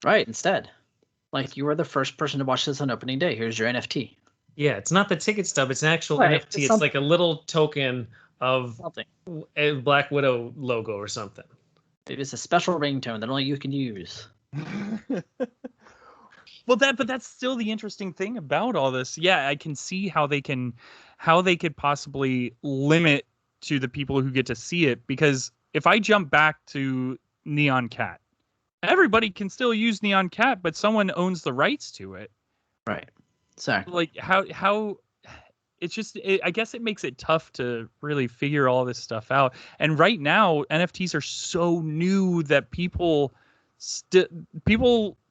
Speaker 2: Right, instead. Like, you were the first person to watch this on opening day. Here's your NFT.
Speaker 1: Yeah, it's not the ticket stub. It's an actual
Speaker 2: Right,
Speaker 1: NFT. It's like a little token of
Speaker 2: something.
Speaker 1: a Black Widow logo or something.
Speaker 2: Maybe it's a special ringtone that only you can use.
Speaker 3: Well, but that's still the interesting thing about all this. Yeah, I can see how they could possibly limit to the people who get to see it, because if I jump back to Neon Cat, everybody can still use Neon Cat, but someone owns the rights to it.
Speaker 2: Right. Exactly.
Speaker 3: Like how it's just I guess it makes it tough to really figure all this stuff out. And right now NFTs are so new that people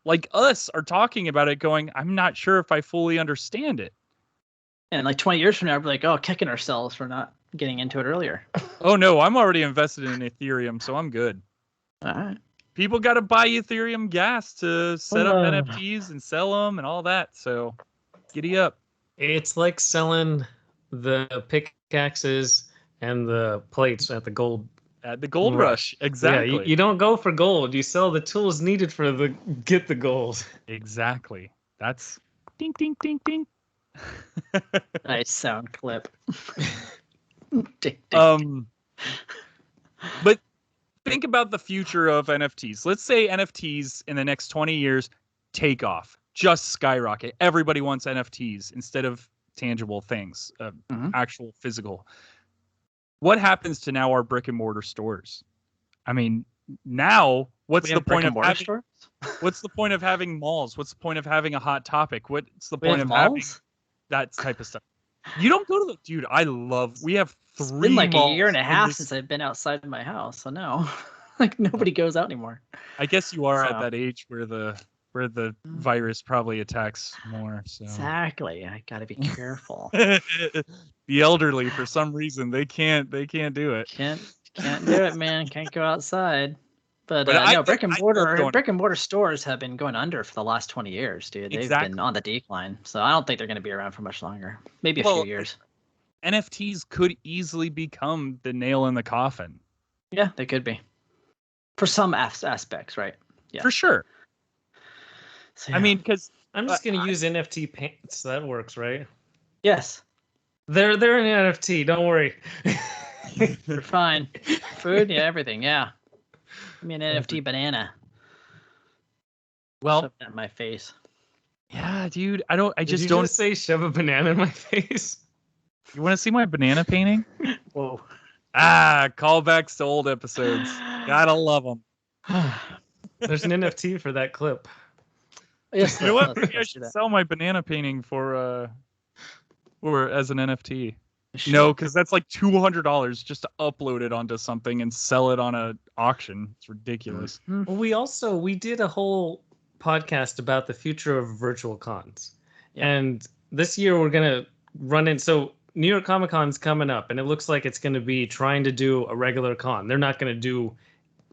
Speaker 3: like us are talking about it going, I'm not sure if I fully understand it.
Speaker 2: And like 20 years from now, we're like, oh, kicking ourselves for not getting into it earlier.
Speaker 3: Oh no, I'm already invested in Ethereum, so I'm good.
Speaker 2: All right.
Speaker 3: People got to buy Ethereum gas to set up NFTs and sell them and all that. So giddy up.
Speaker 1: It's like selling the pickaxes and the plates at the gold
Speaker 3: rush. Exactly.
Speaker 1: Yeah, you don't go for gold. You sell the tools needed for get the gold.
Speaker 3: Exactly. That's ding ding ding ding.
Speaker 2: Nice sound clip.
Speaker 3: But think about the future of NFTs. Let's say NFTs in the next 20 years take off, just skyrocket. Everybody wants NFTs instead of tangible things, actual physical. What happens to now our brick and mortar stores? I mean, now what's the point of having stores? What's the point of having malls? What's the point of having a Hot Topic? What's the point of having that type of stuff? You don't go to the dude. We have 3
Speaker 2: It's been like a year and a half
Speaker 3: since
Speaker 2: I've been outside of my house, so no, like nobody goes out anymore.
Speaker 3: I guess you are at that age where the virus probably attacks more. So.
Speaker 2: Exactly. I gotta be careful.
Speaker 3: The elderly, for some reason, they can't do it.
Speaker 2: Can't do it, man. Can't go outside. But no, brick and mortar stores have been going under for the last 20 years, dude. They've been on the decline. So I don't think they're going to be around for much longer. Maybe a few years.
Speaker 3: NFTs could easily become the nail in the coffin.
Speaker 2: Yeah, they could be. For some aspects, right? Yeah.
Speaker 3: For sure.
Speaker 2: So, yeah.
Speaker 3: I mean, because
Speaker 1: I'm just going to use NFT pants. That works, right?
Speaker 2: Yes.
Speaker 1: They're an NFT. Don't worry.
Speaker 2: They're fine. Food, yeah, everything. Yeah. I mean, NFT banana.
Speaker 3: Well,
Speaker 2: shove that in my face.
Speaker 3: Yeah, dude. I just
Speaker 1: Did you
Speaker 3: don't
Speaker 1: just say shove a banana in my face.
Speaker 3: You want to see my banana painting?
Speaker 2: Whoa.
Speaker 3: Callbacks to old episodes. Gotta love them.
Speaker 1: There's an NFT for that clip.
Speaker 2: Yes,
Speaker 3: you know what? Maybe I should sell my banana painting for as an NFT. No, because that's like $200 just to upload it onto something and sell it on an auction. It's ridiculous.
Speaker 2: Mm-hmm.
Speaker 1: Well, we did a whole podcast about the future of virtual cons. Yeah. And this year we're going to run in. So New York Comic Con's coming up, and it looks like it's going to be trying to do a regular con. They're not going to do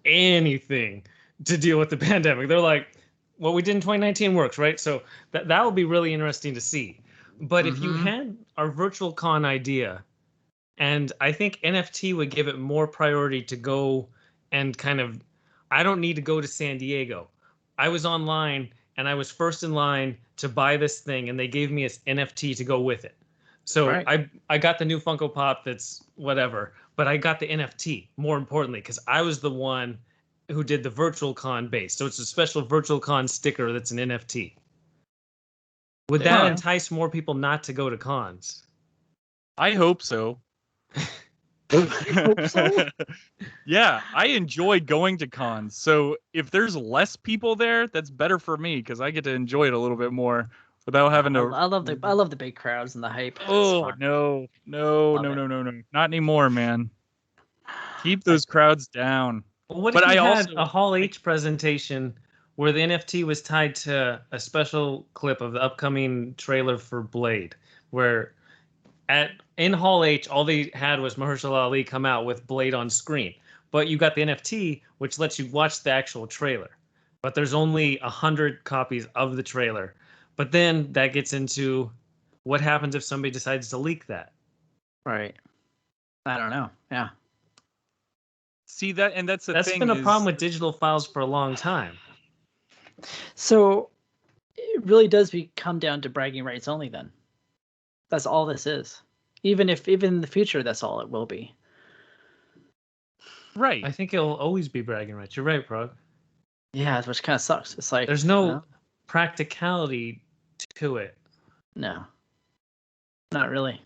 Speaker 1: anything to deal with the pandemic. They're like, what we did in 2019 works, right? So that will be really interesting to see. But if you
Speaker 2: Mhm.
Speaker 1: had our virtual con idea, and I think NFT would give it more priority to go and kind of, I don't need to go to San Diego. I was online and I was first in line to buy this thing, and they gave me an NFT to go with it. So
Speaker 2: Right.
Speaker 1: I got the new Funko Pop that's whatever, but I got the NFT more importantly because I was the one who did the virtual con base. So it's a special virtual con sticker that's an NFT. Would
Speaker 2: There
Speaker 1: that
Speaker 2: you go.
Speaker 1: entice more people not to go to cons?
Speaker 3: I hope so.
Speaker 2: Hope so.
Speaker 3: Yeah, I enjoy going to cons. So if there's less people there, that's better for me because I get to enjoy it a little bit more without having to.
Speaker 2: I love the big crowds and the hype. It's
Speaker 3: Oh
Speaker 2: fun.
Speaker 3: no,
Speaker 2: Love it.
Speaker 3: no! Not anymore, man. Keep those crowds down.
Speaker 1: Well, what
Speaker 3: But
Speaker 1: if
Speaker 3: I
Speaker 1: you had
Speaker 3: also
Speaker 1: a Hall H presentation where the NFT was tied to a special clip of the upcoming trailer for Blade, where in Hall H all they had was Mahershala Ali come out with Blade on screen, but you got the NFT which lets you watch the actual trailer, but there's only 100 copies of the trailer. But then that gets into what happens if somebody decides to leak that.
Speaker 2: Right. I don't know. Yeah.
Speaker 3: see that, and that's the
Speaker 1: That's
Speaker 3: thing
Speaker 1: been a
Speaker 3: is
Speaker 1: problem with digital files for a long time.
Speaker 2: So it really does come down to bragging rights only then. That's all this is. Even in the future that's all it will be.
Speaker 3: right.
Speaker 1: I think it'll always be bragging rights. You're right, Prog.
Speaker 2: Yeah, which kind of sucks. It's like
Speaker 1: There's no practicality to it.
Speaker 2: no. Not really.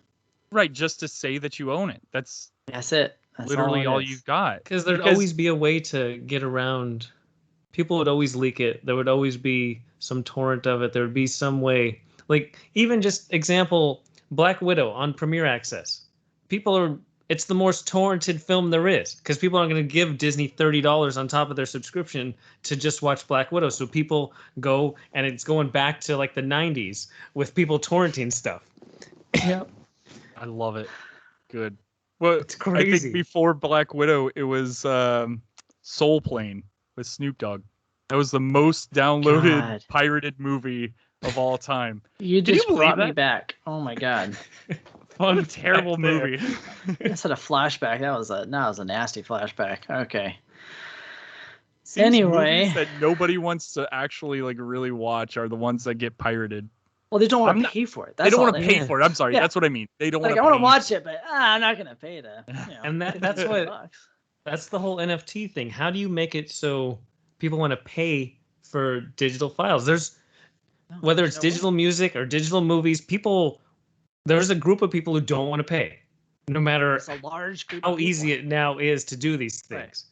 Speaker 3: Right, just to say that you own it. That's
Speaker 2: That's it. That's
Speaker 3: literally all
Speaker 2: it is.
Speaker 3: you've got.
Speaker 1: Because there'd always be a way to get around. People would always leak it. There would always be some torrent of it. There would be some way. Like, even just example, Black Widow on Premiere Access. It's the most torrented film there is because people aren't going to give Disney $30 on top of their subscription to just watch Black Widow. So people go, and it's going back to like the 90s with people torrenting stuff.
Speaker 2: Yep.
Speaker 3: I love it. Good. Well,
Speaker 1: It's
Speaker 3: I think
Speaker 1: crazy.
Speaker 3: before Black Widow, it was Soul Plane with Snoop Dogg. That was the most downloaded
Speaker 2: God.
Speaker 3: pirated movie of all time.
Speaker 2: You
Speaker 3: Can you
Speaker 2: just
Speaker 3: believe
Speaker 2: brought me
Speaker 3: that?
Speaker 2: back. Oh my god.
Speaker 3: What a terrible
Speaker 1: fact there.
Speaker 3: movie.
Speaker 2: That's a flashback. That was a nasty flashback. Okay.
Speaker 3: Seems
Speaker 2: Anyway.
Speaker 3: movies that nobody wants to actually like really watch are the ones that get pirated.
Speaker 2: Well, they don't want
Speaker 3: I'm
Speaker 2: to
Speaker 3: not-
Speaker 2: pay for it.
Speaker 3: They
Speaker 2: That's
Speaker 3: don't
Speaker 2: all
Speaker 3: want to pay
Speaker 2: is.
Speaker 3: for it. I'm sorry.
Speaker 2: Yeah.
Speaker 3: That's what I mean. They don't
Speaker 2: Like
Speaker 3: want
Speaker 2: I
Speaker 3: to
Speaker 2: want
Speaker 3: pay.
Speaker 2: to watch it, but I'm not gonna pay the.
Speaker 1: And that's what that's the whole NFT thing. How do you make it so people want to pay for digital files? Whether it's digital music or digital movies, there's a group of people who don't want to pay, no matter
Speaker 2: It's a large group
Speaker 1: how
Speaker 2: of people.
Speaker 1: easy it now is to do these things.
Speaker 2: Right.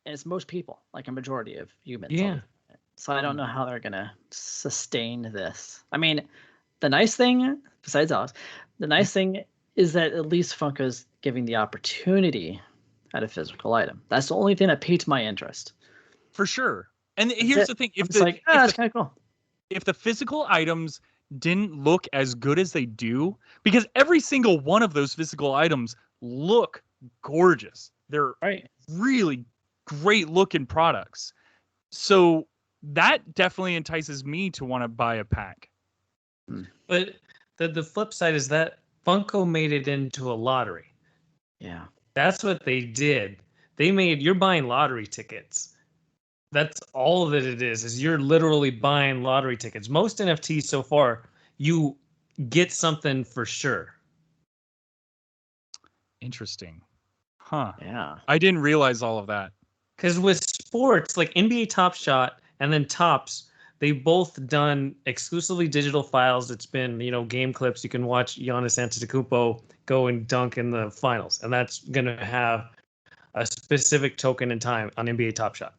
Speaker 2: And it's most people, like a majority of humans.
Speaker 1: Yeah.
Speaker 2: So I don't know how they're gonna sustain this. I mean, the nice thing, besides Alex, the nice thing is that at least Funko's giving the opportunity at a physical item. That's the only thing that piqued my interest.
Speaker 3: For sure. And
Speaker 2: That's
Speaker 3: here's
Speaker 2: it.
Speaker 3: the thing:
Speaker 2: It's like, that's kind of cool.
Speaker 3: if the physical items didn't look as good as they do, because every single one of those physical items look gorgeous. They're
Speaker 2: Right.
Speaker 3: really great looking products. So that definitely entices me to want to buy a pack.
Speaker 1: But the flip side is that Funko made it into a lottery.
Speaker 2: Yeah.
Speaker 1: That's what they did. You're buying lottery tickets. That's all that it is you're literally buying lottery tickets. Most NFTs so far, you get something for sure.
Speaker 3: Interesting. Huh.
Speaker 2: Yeah.
Speaker 3: I didn't realize all of that.
Speaker 1: Because with sports, like NBA Top Shot and then Topps, they've both done exclusively digital files. It's been, game clips. You can watch Giannis Antetokounmpo go and dunk in the finals, and that's going to have a specific token in time on NBA Top Shot.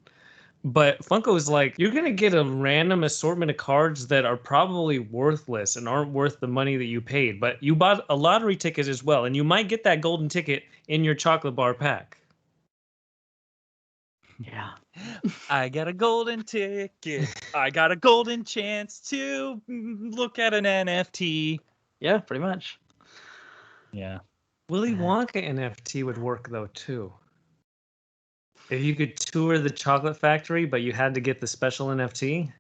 Speaker 1: But Funko is like, you're going to get a random assortment of cards that are probably worthless and aren't worth the money that you paid. But you bought a lottery ticket as well, and you might get that golden ticket in your chocolate bar pack.
Speaker 2: Yeah.
Speaker 3: I got a golden ticket. I got a golden chance to look at an NFT.
Speaker 2: Yeah, pretty much.
Speaker 3: Yeah.
Speaker 1: Willy Wonka NFT would work though too. If you could tour the chocolate factory, but you had to get the special NFT.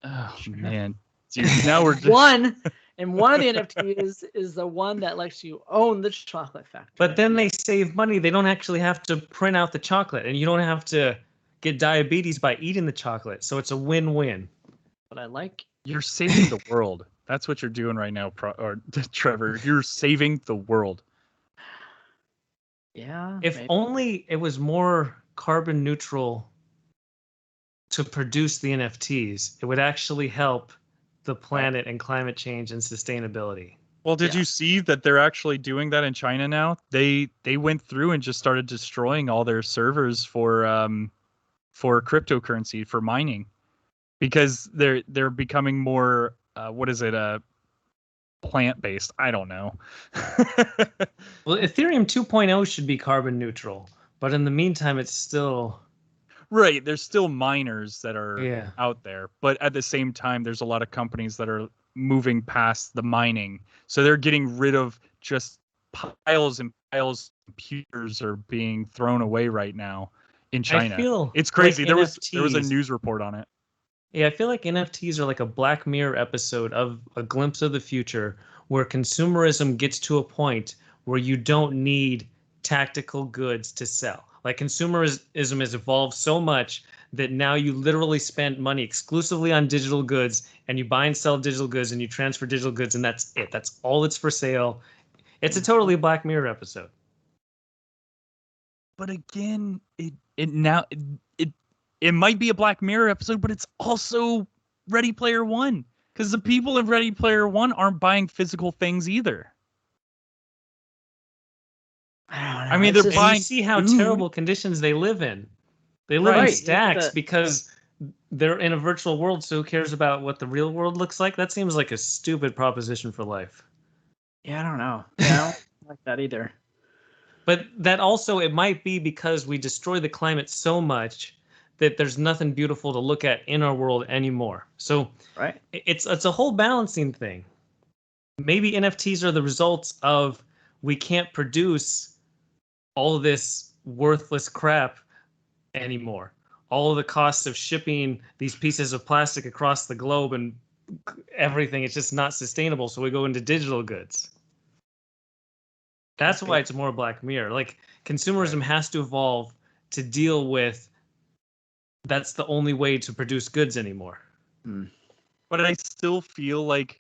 Speaker 3: Oh man, dude, now we're just...
Speaker 2: one of the NFTs is the one that lets you own the chocolate factory.
Speaker 1: But then they save money. They don't actually have to print out the chocolate, and you don't have to get diabetes by eating the chocolate. So it's a win-win.
Speaker 2: But I like...
Speaker 3: You're saving the world. That's what you're doing right now, Trevor. You're saving the world.
Speaker 2: Yeah.
Speaker 1: If
Speaker 2: maybe.
Speaker 1: only it was more carbon neutral to produce the NFTs, it would actually help the planet and climate change and sustainability.
Speaker 3: Well, did you see that they're actually doing that in China now? They went through and just started destroying all their servers for cryptocurrency, for mining, because they're becoming more plant-based. I don't know.
Speaker 1: Well, Ethereum 2.0 should be carbon neutral, but in the meantime, it's still...
Speaker 3: Right, there's still miners that are out there, but at the same time, there's a lot of companies that are moving past the mining. So they're getting rid of just piles and piles of computers are being thrown away right now in China. It's crazy.
Speaker 1: Like
Speaker 3: there was a news report on it.
Speaker 1: Yeah, I feel like NFTs are like a Black Mirror episode of a glimpse of the future where consumerism gets to a point where you don't need tactical goods to sell. Like consumerism has evolved so much that now you literally spend money exclusively on digital goods, and you buy and sell digital goods, and you transfer digital goods, and that's it. That's all that's for sale. It's a totally Black Mirror episode.
Speaker 3: But again, it might be a Black Mirror episode, but it's also Ready Player One, because the people in Ready Player One aren't buying physical things either. I mean, they're buying.
Speaker 1: You see how terrible conditions they live in. They live in stacks because they're in a virtual world. So who cares about what the real world looks like? That seems like a stupid proposition for life.
Speaker 2: Yeah, I don't know. Yeah, I don't like that either.
Speaker 1: But that also, it might be because we destroy the climate so much that there's nothing beautiful to look at in our world anymore. So it's a whole balancing thing. Maybe NFTs are the results of we can't produce all this worthless crap anymore. All of the costs of shipping these pieces of plastic across the globe and everything, it's just not sustainable. So we go into digital goods. That's why it's more Black Mirror. Like consumerism has to evolve to deal with that's the only way to produce goods anymore.
Speaker 3: But I still feel like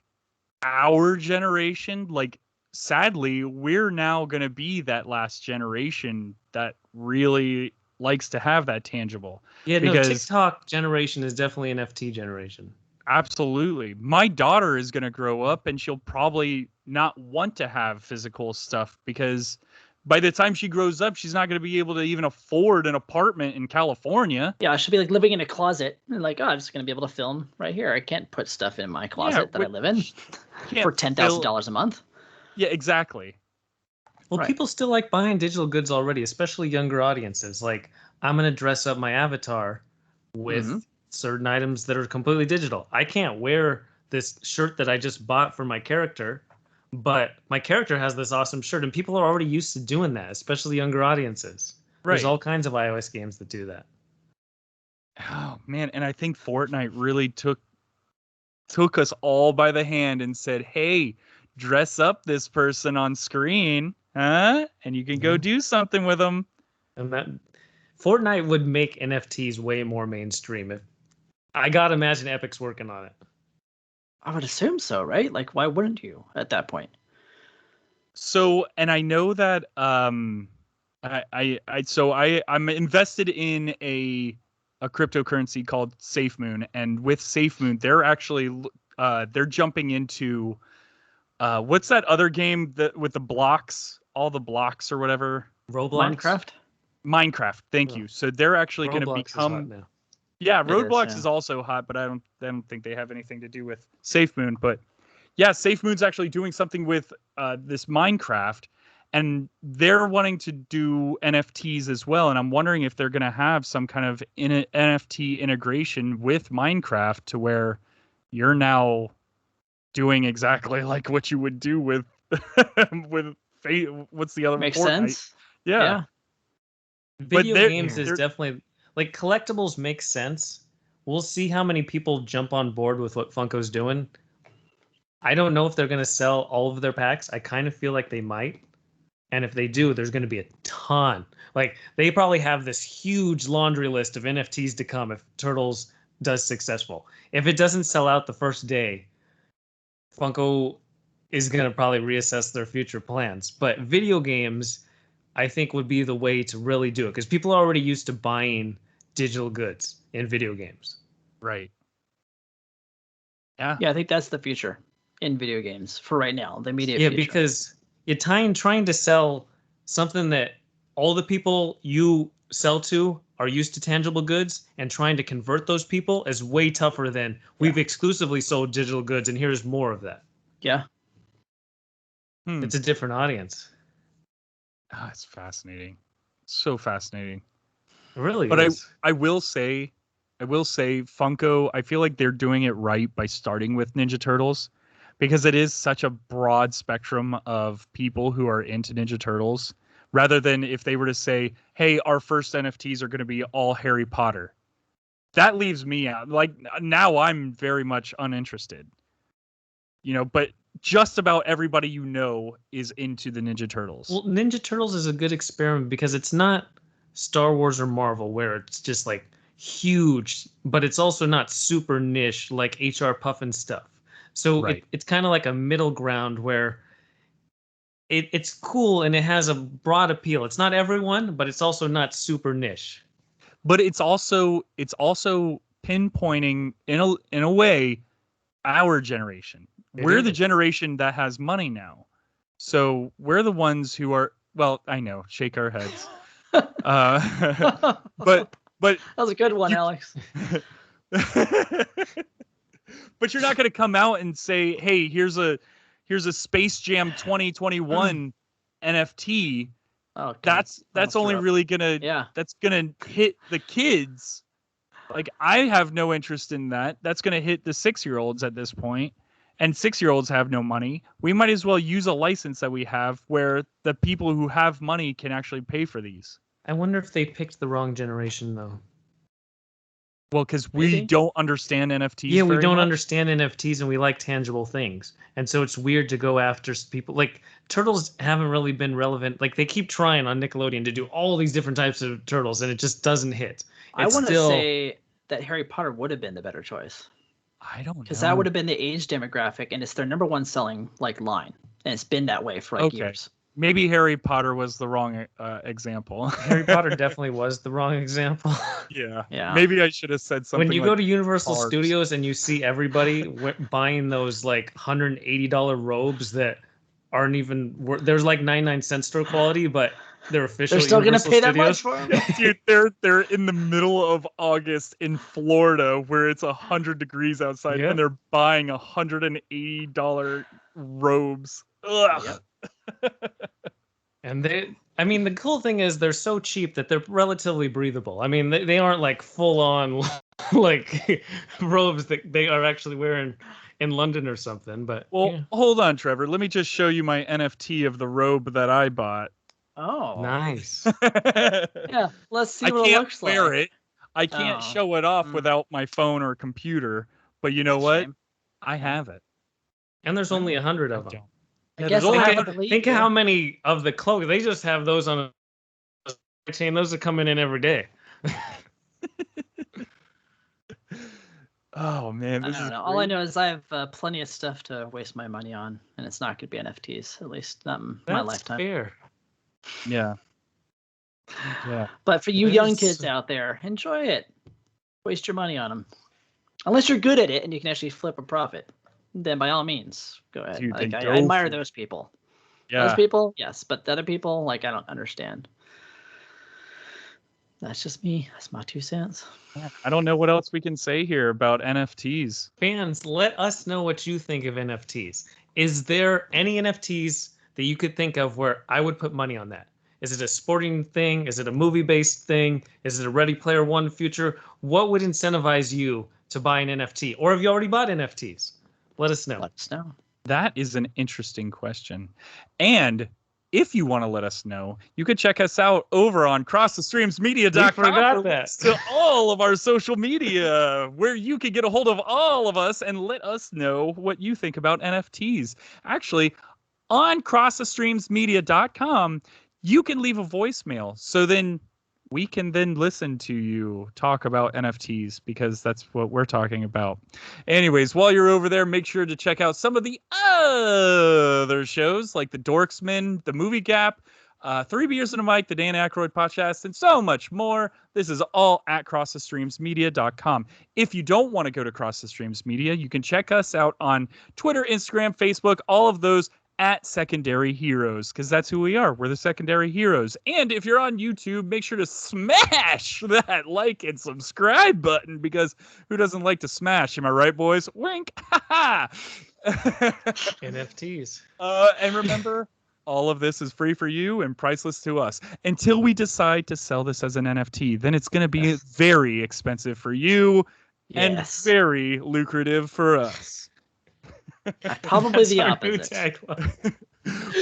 Speaker 3: our generation, like sadly, we're now going to be that last generation that really likes to have that tangible.
Speaker 1: Yeah, because TikTok generation is definitely an NFT generation.
Speaker 3: Absolutely. My daughter is going to grow up and she'll probably not want to have physical stuff because by the time she grows up, she's not going to be able to even afford an apartment in California.
Speaker 2: Yeah, she'll be like living in a closet and like, oh, I'm just going to be able to film right here. I can't put stuff in my closet that I live in for $10,000 a month.
Speaker 3: Yeah, exactly.
Speaker 1: Well, people still like buying digital goods already, especially younger audiences. Like, I'm going to dress up my avatar with certain items that are completely digital. I can't wear this shirt that I just bought for my character, but my character has this awesome shirt, and people are already used to doing that, especially younger audiences. There's all kinds of iOS games that do that.
Speaker 3: Oh, man, and I think Fortnite really took us all by the hand and said, hey, dress up this person on screen, huh? And you can go do something with them.
Speaker 1: And that Fortnite would make NFTs way more mainstream. I gotta imagine Epic's working on it.
Speaker 2: I would assume so, right? Like, why wouldn't you at that point?
Speaker 3: So, and I know that I'm invested in a cryptocurrency called SafeMoon, and with SafeMoon, they're actually they're jumping into what's that other game that with the blocks, all the blocks or whatever?
Speaker 1: Roblox?
Speaker 3: Minecraft. Thank you. So they're actually going to become. Yeah, Roblox is also hot, but I don't think they have anything to do with SafeMoon. But yeah, SafeMoon's actually doing something with this Minecraft, and they're wanting to do NFTs as well. And I'm wondering if they're going to have some kind of NFT integration with Minecraft to where you're now doing exactly like what you would do with what's the other?
Speaker 2: Makes
Speaker 3: Fortnite.
Speaker 2: sense.
Speaker 3: Yeah.
Speaker 1: Video
Speaker 3: they're-
Speaker 1: games is
Speaker 3: they're-
Speaker 1: definitely like collectibles make sense. We'll see how many people jump on board with what Funko's doing. I don't know if they're going to sell all of their packs. I kind of feel like they might. And if they do, there's going to be a ton. Like they probably have this huge laundry list of NFTs to come if Turtles does successful. If it doesn't sell out the first day, Funko is going to probably reassess their future plans. But video games, I think, would be the way to really do it because people are already used to buying digital goods in video games.
Speaker 3: Right. Yeah.
Speaker 2: Yeah, I think that's the future in video games for right now. The immediate
Speaker 1: Yeah,
Speaker 2: future.
Speaker 1: because you're trying to sell something that all the people you sell to are used to tangible goods, and trying to convert those people is way tougher than we've exclusively sold digital goods and here's more of that.
Speaker 2: Yeah.
Speaker 1: It's a different audience.
Speaker 3: It's fascinating. So fascinating.
Speaker 1: It really
Speaker 3: But
Speaker 1: is.
Speaker 3: I will say Funko, I feel like they're doing it right by starting with Ninja Turtles because it is such a broad spectrum of people who are into Ninja Turtles rather than if they were to say, hey, our first NFTs are going to be all Harry Potter. That leaves me out. Like now I'm very much uninterested. But just about everybody is into the Ninja Turtles.
Speaker 1: Well, Ninja Turtles is a good experiment because it's not Star Wars or Marvel where it's just like huge, but it's also not super niche like HR Puffin stuff. So
Speaker 3: Right.
Speaker 1: it's kind of like a middle ground where it's cool and it has a broad appeal. It's not everyone, but it's also not super niche.
Speaker 3: But it's also pinpointing in a way our generation. We're the generation that has money now. So we're the ones who are, well, I know, shake our heads. But
Speaker 2: that was a good one, Alex.
Speaker 3: But you're not going to come out and say, "Hey, here's a Space Jam 2021 NFT."
Speaker 2: Oh,
Speaker 3: That's only really that's gonna hit the kids. Like I have no interest in that. That's gonna hit the 6-year-olds at this point, and 6-year-olds have no money. We might as well use a license that we have where the people who have money can actually pay for these.
Speaker 1: I wonder if they picked the wrong generation though.
Speaker 3: Well, because we don't understand NFTs.
Speaker 1: Yeah, we don't
Speaker 3: much.
Speaker 1: understand NFTs and we like tangible things. And so it's weird to go after people. Like, turtles haven't really been relevant. Like, they keep trying on Nickelodeon to do all these different types of turtles, and it just doesn't hit.
Speaker 2: I want to say that Harry Potter would have been the better choice.
Speaker 3: I don't know.
Speaker 2: Because that would have been the age demographic, and it's their number one selling line. And it's been that way for years.
Speaker 3: Maybe Harry Potter was the wrong example.
Speaker 1: Harry Potter definitely was the wrong example.
Speaker 3: Yeah. Maybe I should have said something.
Speaker 1: When you go to Universal Studios and you see everybody buying those like $180 robes that aren't even there's like 99-cent store quality, but they're official.
Speaker 2: They're still going to pay
Speaker 1: Studios.
Speaker 2: that much for them.
Speaker 3: Dude, they're in the middle of August in Florida where it's 100 degrees outside, and they're buying $180 robes. Ugh.
Speaker 2: Yep.
Speaker 1: And the cool thing is they're so cheap that they're relatively breathable. I mean, they aren't like full on like robes that they are actually wearing in London or something. But
Speaker 3: hold on, Trevor. Let me just show you my NFT of the robe that I bought.
Speaker 2: Oh,
Speaker 1: nice.
Speaker 2: Yeah, let's see what it looks like.
Speaker 3: I can't wear it. I can't show it off without my phone or computer. But you know what? I have it.
Speaker 1: And there's only 100 of them.
Speaker 2: I guess
Speaker 1: think how many of the clothes they just have those on a chain. Those are coming in every day.
Speaker 3: Oh man,
Speaker 2: I don't know. All I know is I have plenty of stuff to waste my money on, and it's not going to be NFTs, at least not in my lifetime.
Speaker 1: Fair.
Speaker 3: Yeah.
Speaker 2: But for you young kids out there, enjoy it. Waste your money on them, unless you're good at it and you can actually flip a profit. Then by all means, go ahead.
Speaker 3: Dude,
Speaker 2: I admire those people.
Speaker 3: Yeah.
Speaker 2: Those people, yes, but the other people, I don't understand. That's just me. That's my 2 cents.
Speaker 3: I don't know what else we can say here about NFTs.
Speaker 1: Fans, let us know what you think of NFTs. Is there any NFTs that you could think of where I would put money on that? Is it a sporting thing? Is it a movie-based thing? Is it a Ready Player One future? What would incentivize you to buy an NFT? Or have you already bought NFTs? Let us know.
Speaker 2: Let us know.
Speaker 3: That is an interesting question. And if you want to let us know, you could check us out over on crossthestreamsmedia.com.
Speaker 1: We forgot
Speaker 3: for
Speaker 1: that.
Speaker 3: links to all of our social media, where you can get a hold of all of us and let us know what you think about NFTs. Actually, on crossthestreamsmedia.com, you can leave a voicemail. So then we can then listen to you talk about NFTs, because that's what we're talking about. Anyways, while you're over there, make sure to check out some of the other shows like The Dorksman, The Movie Gap, 3 Beers and a Mic, the Dan Aykroyd podcast, and so much more. This is all at crossthestreamsmedia.com. If you don't want to go to Cross the Streams Media, you can check us out on Twitter, Instagram, Facebook, all of those at Secondary Heroes, because that's who we are. We're the Secondary Heroes. And if you're on YouTube, make sure to smash that like and subscribe button, because who doesn't like to smash? Am I right, boys? Wink.
Speaker 1: NFTs.
Speaker 3: And remember, all of this is free for you and priceless to us until we decide to sell this as an NFT. Then it's going to be very expensive for you and very lucrative for us.
Speaker 2: Probably the opposite.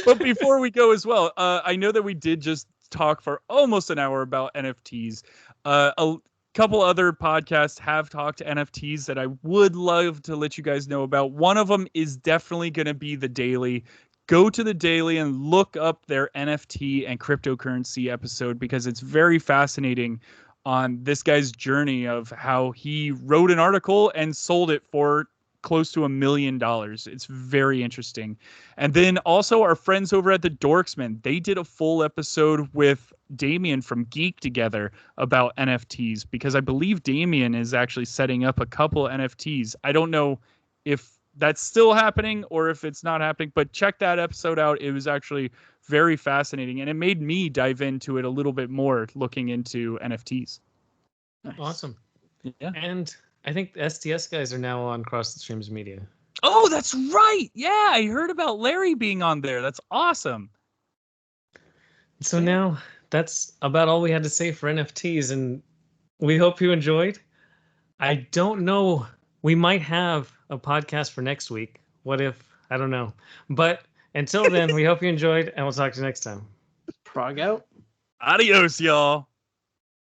Speaker 3: But before we go as well, I know that we did just talk for almost an hour about NFTs. A couple other podcasts have talked to NFTs that I would love to let you guys know about. One of them is definitely going to be The Daily. Go to The Daily and look up their NFT and cryptocurrency episode, because it's very fascinating on this guy's journey of how he wrote an article and sold it for close to $1 million. It's very interesting. And then also our friends over at the Dorksman, they did a full episode with Damien from Geek together about NFTs, because I believe Damien is actually setting up a couple NFTs. I don't know if that's still happening or if it's not happening, but check that episode out. It was actually very fascinating, and it made me dive into it a little bit more, looking into NFTs.
Speaker 1: Nice. Awesome.
Speaker 3: Yeah.
Speaker 1: And I think the STS guys are now on Cross the Streams Media.
Speaker 3: Oh, that's right. Yeah, I heard about Larry being on there. That's awesome.
Speaker 1: So now that's about all we had to say for NFTs, and we hope you enjoyed. I don't know. We might have a podcast for next week. What if? I don't know. But until then, we hope you enjoyed, and we'll talk to you next time.
Speaker 2: Prog out.
Speaker 3: Adios, y'all.